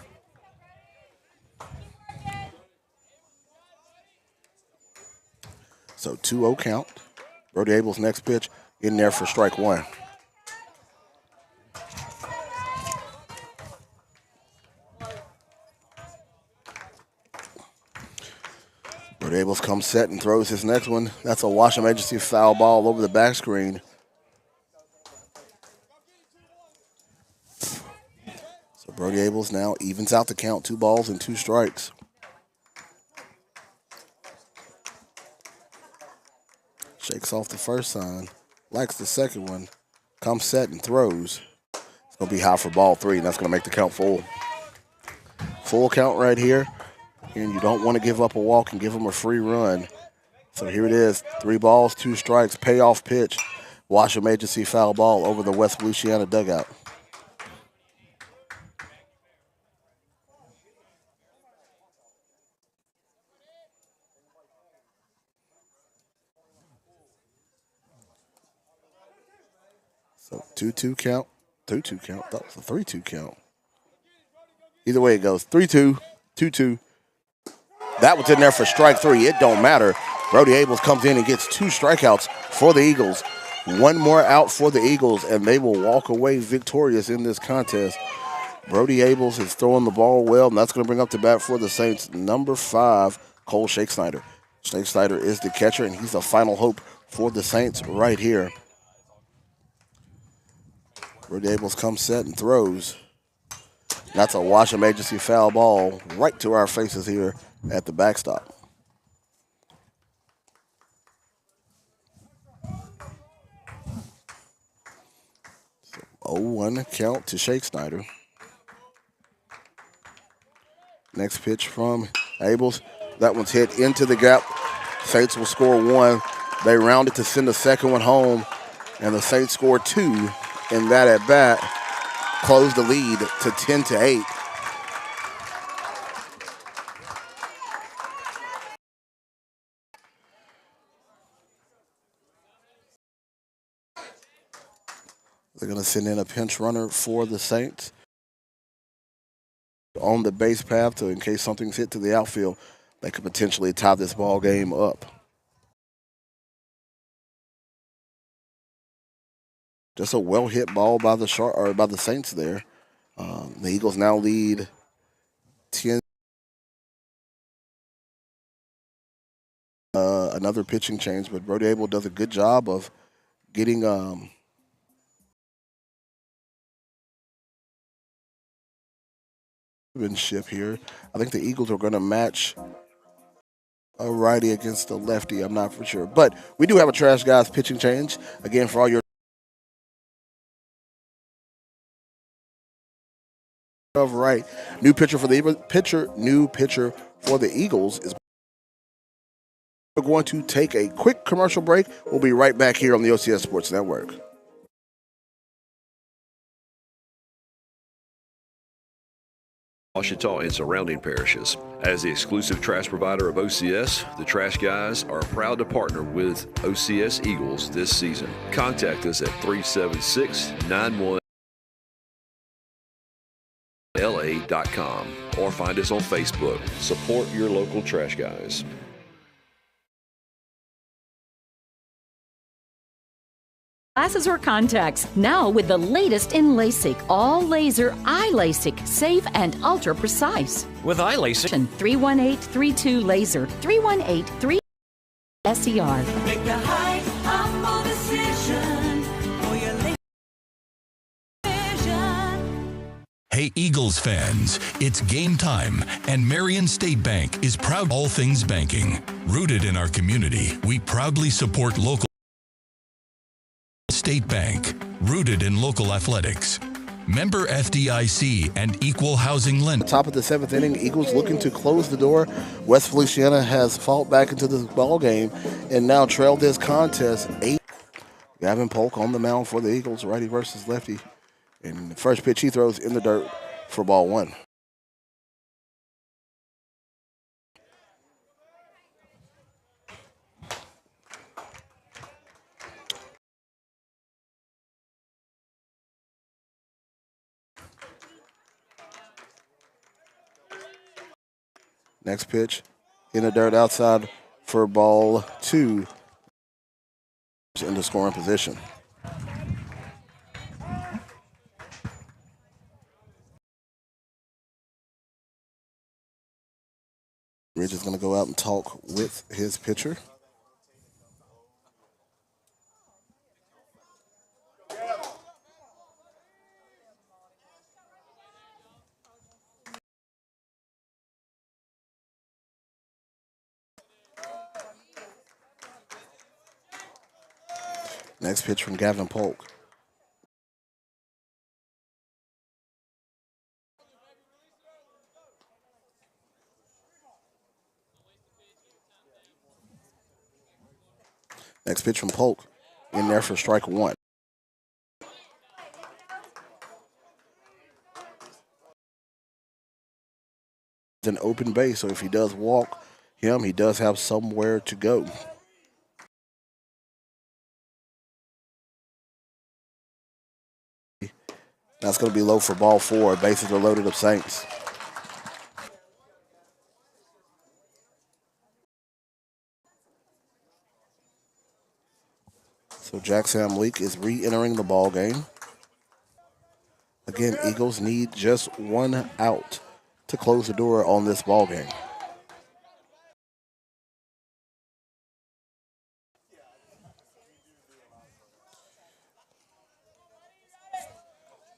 So 2-0 count. Brody Abels' next pitch in there for strike 1. Brody Abels comes set and throws his next one. That's a Washington Agency foul ball over the back screen. So Brody Abels now evens out the count. 2 balls and 2 strikes. Shakes off the first sign, likes the second one, comes set and throws. It's going to be high for ball 3, and that's going to make the count full. Full count right here, and you don't want to give up a walk and give them a free run. So here it is, 3 balls, 2 strikes, payoff pitch. Washington Agency foul ball over the West Feliciana dugout. So 2-2 count, 2-2 count. That was a 3-2 count. Either way it goes, 3-2, 2-2. That was in there for strike 3. It don't matter. Brody Abels comes in and gets 2 strikeouts for the Eagles. 1 more out for the Eagles, and they will walk away victorious in this contest. Brody Abels is throwing the ball well, and that's going to bring up the bat for the Saints. Number 5, Cole Shake Snyder. Shake Snyder is the catcher, and he's the final hope for the Saints right here. Brody Abels comes set and throws. That's a Washington Agency foul ball right to our faces here at the backstop. So 0-1 count to Shake Snyder. Next pitch from Abels. That one's hit into the gap. Saints will score 1. They round it to send the second one home, and the Saints score 2. In that at bat, closed the lead to 10-8. They're going to send in a pinch runner for the Saints on the base path, so in case something's hit to the outfield, they could potentially tie this ball game up. Just a well-hit ball by the Saints there. The Eagles now lead 10 another pitching change, but Brody Abel does a good job of getting ship here. I think the Eagles are going to match a righty against a lefty. I'm not for sure, but we do have a Trash Guys pitching change again for all your right. New pitcher for the Eagles is. We're going to take a quick commercial break. We'll be right back here on the OCS Sports Network. Ouachita and surrounding parishes. As the exclusive trash provider of OCS, the Trash Guys are proud to partner with OCS Eagles this season. Contact us at 376-91LA.com or find us on Facebook. Support your local Trash Guys. Glasses or contacts, now with the latest in LASIK, all laser eye LASIK, safe and ultra precise. With iLASIK, 31832 laser 3183 SER. Make the high humble decision for your vision. Hey Eagles fans, it's game time, and Marion State Bank is proud all things banking. Rooted in our community, we proudly support local State Bank, rooted in local athletics. Member FDIC and equal housing lender. Top of the 7th inning, Eagles looking to close the door. West Feliciana has fought back into this ball game and now trailed this contest 8. Gavin Polk on the mound for the Eagles, righty versus lefty. And the first pitch he throws in the dirt for ball 1. Next pitch in the dirt outside for ball 2. In the scoring position. Ridge is going to go out and talk with his pitcher. Next pitch from Gavin Polk. Next pitch from Polk in there for strike 1. It's an open base, so if he does walk him, he does have somewhere to go. That's going to be low for ball 4. Bases are loaded of Saints. So Jack Sam Leak is re-entering the ball game. Again, Eagles need just 1 out to close the door on this ball game.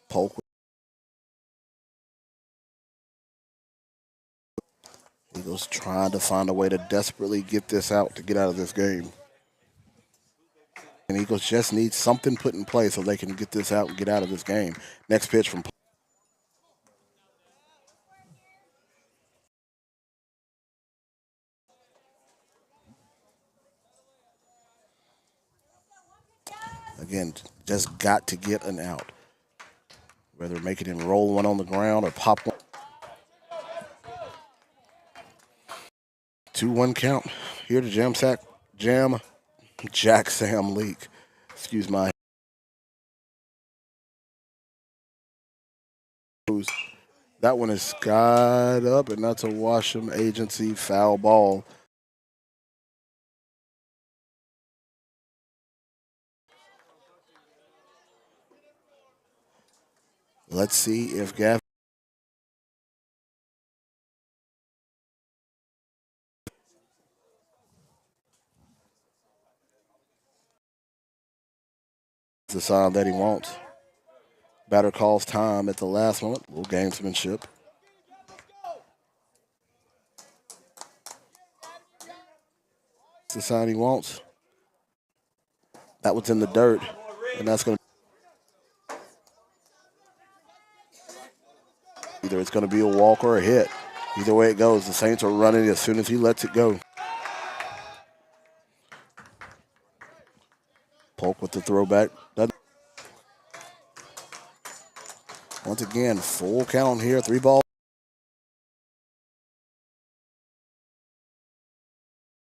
Polk. Eagles trying to find a way to desperately get this out to get out of this game. And Eagles just need something put in place so they can get this out and get out of this game. Next pitch from again, just got to get an out. Whether make it and roll one on the ground or pop one. 2-1 count here to Jack Sam Leak. Excuse my. That one is skied up, and that's a Washam Agency foul ball. Let's see if Gavin. It's a sign that he won't. Batter calls time at the last moment. A little gamesmanship. It's the sign he wants. That was in the dirt, and that's going to either it's going to be a walk or a hit. Either way it goes, the Saints are running as soon as he lets it go. Polk with the throwback. Once again, full count here, 3 balls.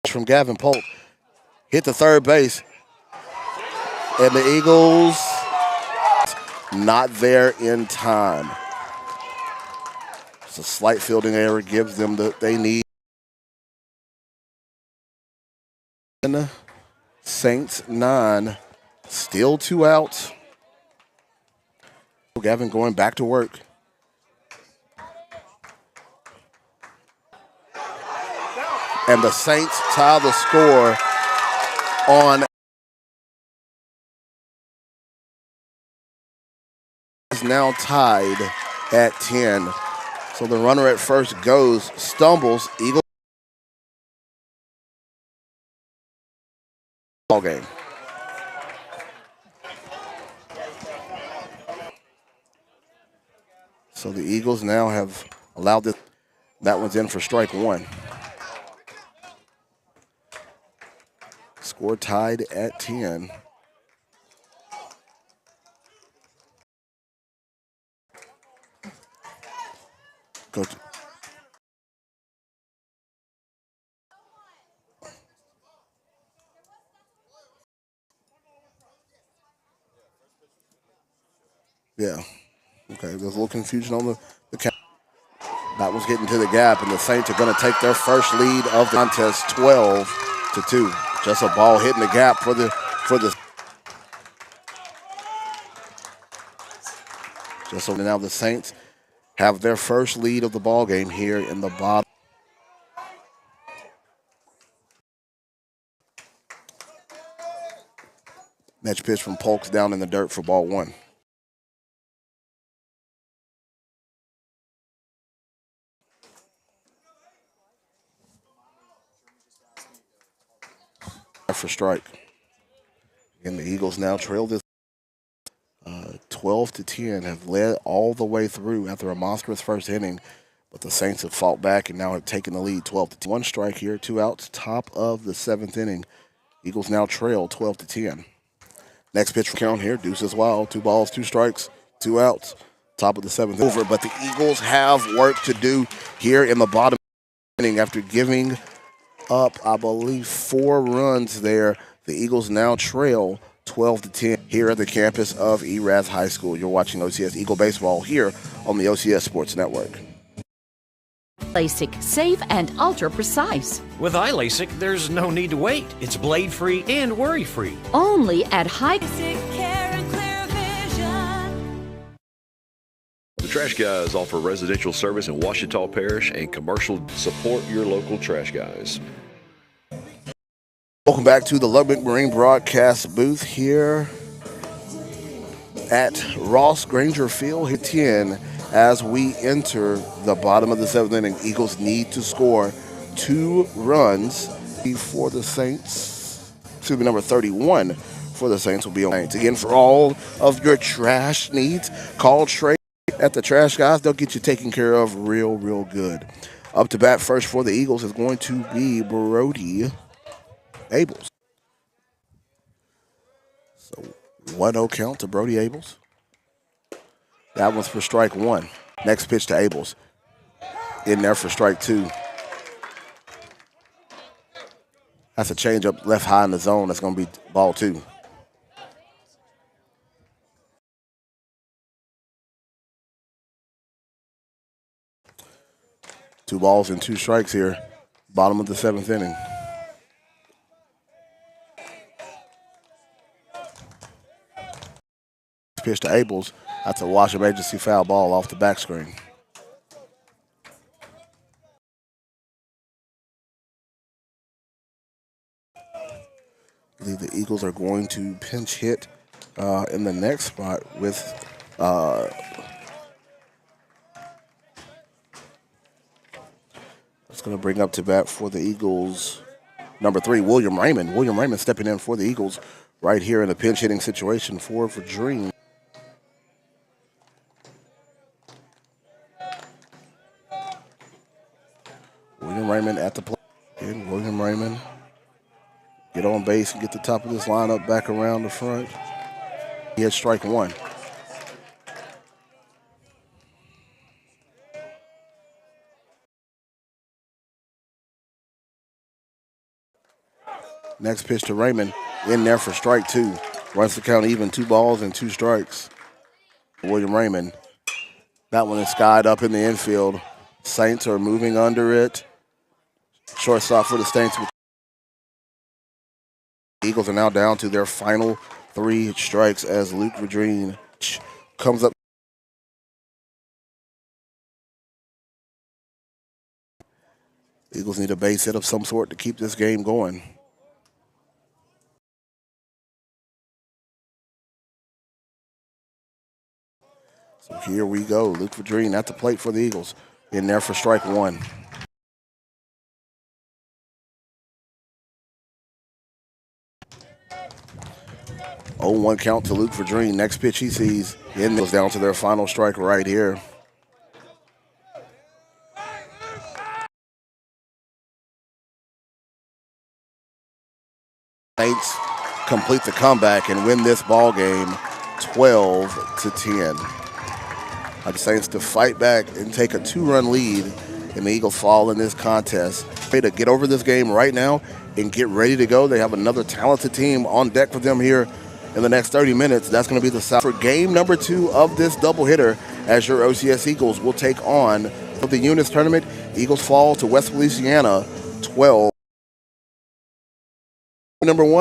From Gavin Polk. Hit the third base. And the Eagles not there in time. It's a slight fielding error, gives them that they need. Saints 9, still 2 outs. Gavin going back to work. And the Saints tie the score on is now tied at 10. So the runner at first goes, stumbles, Eagles ball game. So the Eagles now have allowed this. That one's in for strike 1. Score tied at 10. Coach. Yeah. Okay, there's a little confusion on the count. That was getting to the gap, and the Saints are going to take their first lead of the contest, 12-2. Just a ball hitting the gap for the. Just so now the Saints have their first lead of the ball game here in the bottom. Next pitch from Polk's down in the dirt for ball 1. For strike. And the Eagles now trail this 12-10, have led all the way through after a monstrous first inning, but the Saints have fought back and now have taken the lead 12-10. 1 strike here, 2 outs, top of the 7th inning. Eagles now trail 12-10. Next pitch from count here, deuces wild, 2 balls, 2 strikes, 2 outs, top of the 7th over, but the Eagles have work to do here in the bottom inning after giving up, I believe, 4 runs there. The Eagles now trail 12-10 here at the campus of Erath High School. You're watching OCS Eagle Baseball here on the OCS Sports Network. LASIK, safe and ultra precise. With iLASIK, there's no need to wait. It's blade-free and worry-free. Only at High. LASIK care and clear vision. The Trash Guys offer residential service in Ouachita Parish and commercial. Support your local Trash Guys. Welcome back to the Lubbock Marine broadcast booth here at Ross Granger Field here 10 as we enter the bottom of the 7th inning. Eagles need to score 2 runs for the Saints. Excuse me, number 31 for the Saints will be on. Again, for all of your trash needs, call Trey at the Trash Guys. They'll get you taken care of real good. Up to bat first for the Eagles is going to be Brody Abels. So 1-0 count to Brody Abels. That one's for strike 1. Next pitch to Abels. In there for strike 2. That's a changeup left high in the zone. That's going to be ball 2. Two balls and 2 strikes here. Bottom of the 7th inning. Pitch to Abels. That's a Washington Agency foul ball off the back screen. I believe the Eagles are going to pinch hit in the next spot with it's going to bring up to bat for the Eagles number 3, William Raymond. William Raymond stepping in for the Eagles right here in a pinch hitting situation for Dream. William Raymond at the plate. And William Raymond get on base and get the top of this lineup back around the front. He had strike 1. Next pitch to Raymond, in there for strike 2. Runs the count even, 2 balls and 2 strikes. William Raymond. That one is skied up in the infield. Saints are moving under it. Shortstop for the Saints. The Eagles are now down to their final 3 strikes as Luke Vadrine comes up. Eagles need a base hit of some sort to keep this game going. So here we go. Luke Vadrine at the plate for the Eagles. In there for strike 1. Oh, 1 count to Luke Vadrine. Next pitch he sees. In goes down to their final strike right here. Saints complete the comeback and win this ball game 12-10. The Saints to fight back and take a 2-run lead, and the Eagles fall in this contest. To get over this game right now and get ready to go. They have another talented team on deck for them here in the next 30 minutes. That's going to be the South for game number 2 of this doubleheader, as your OCS Eagles will take on the Eunice tournament. Eagles fall to West Feliciana 12. Number 1.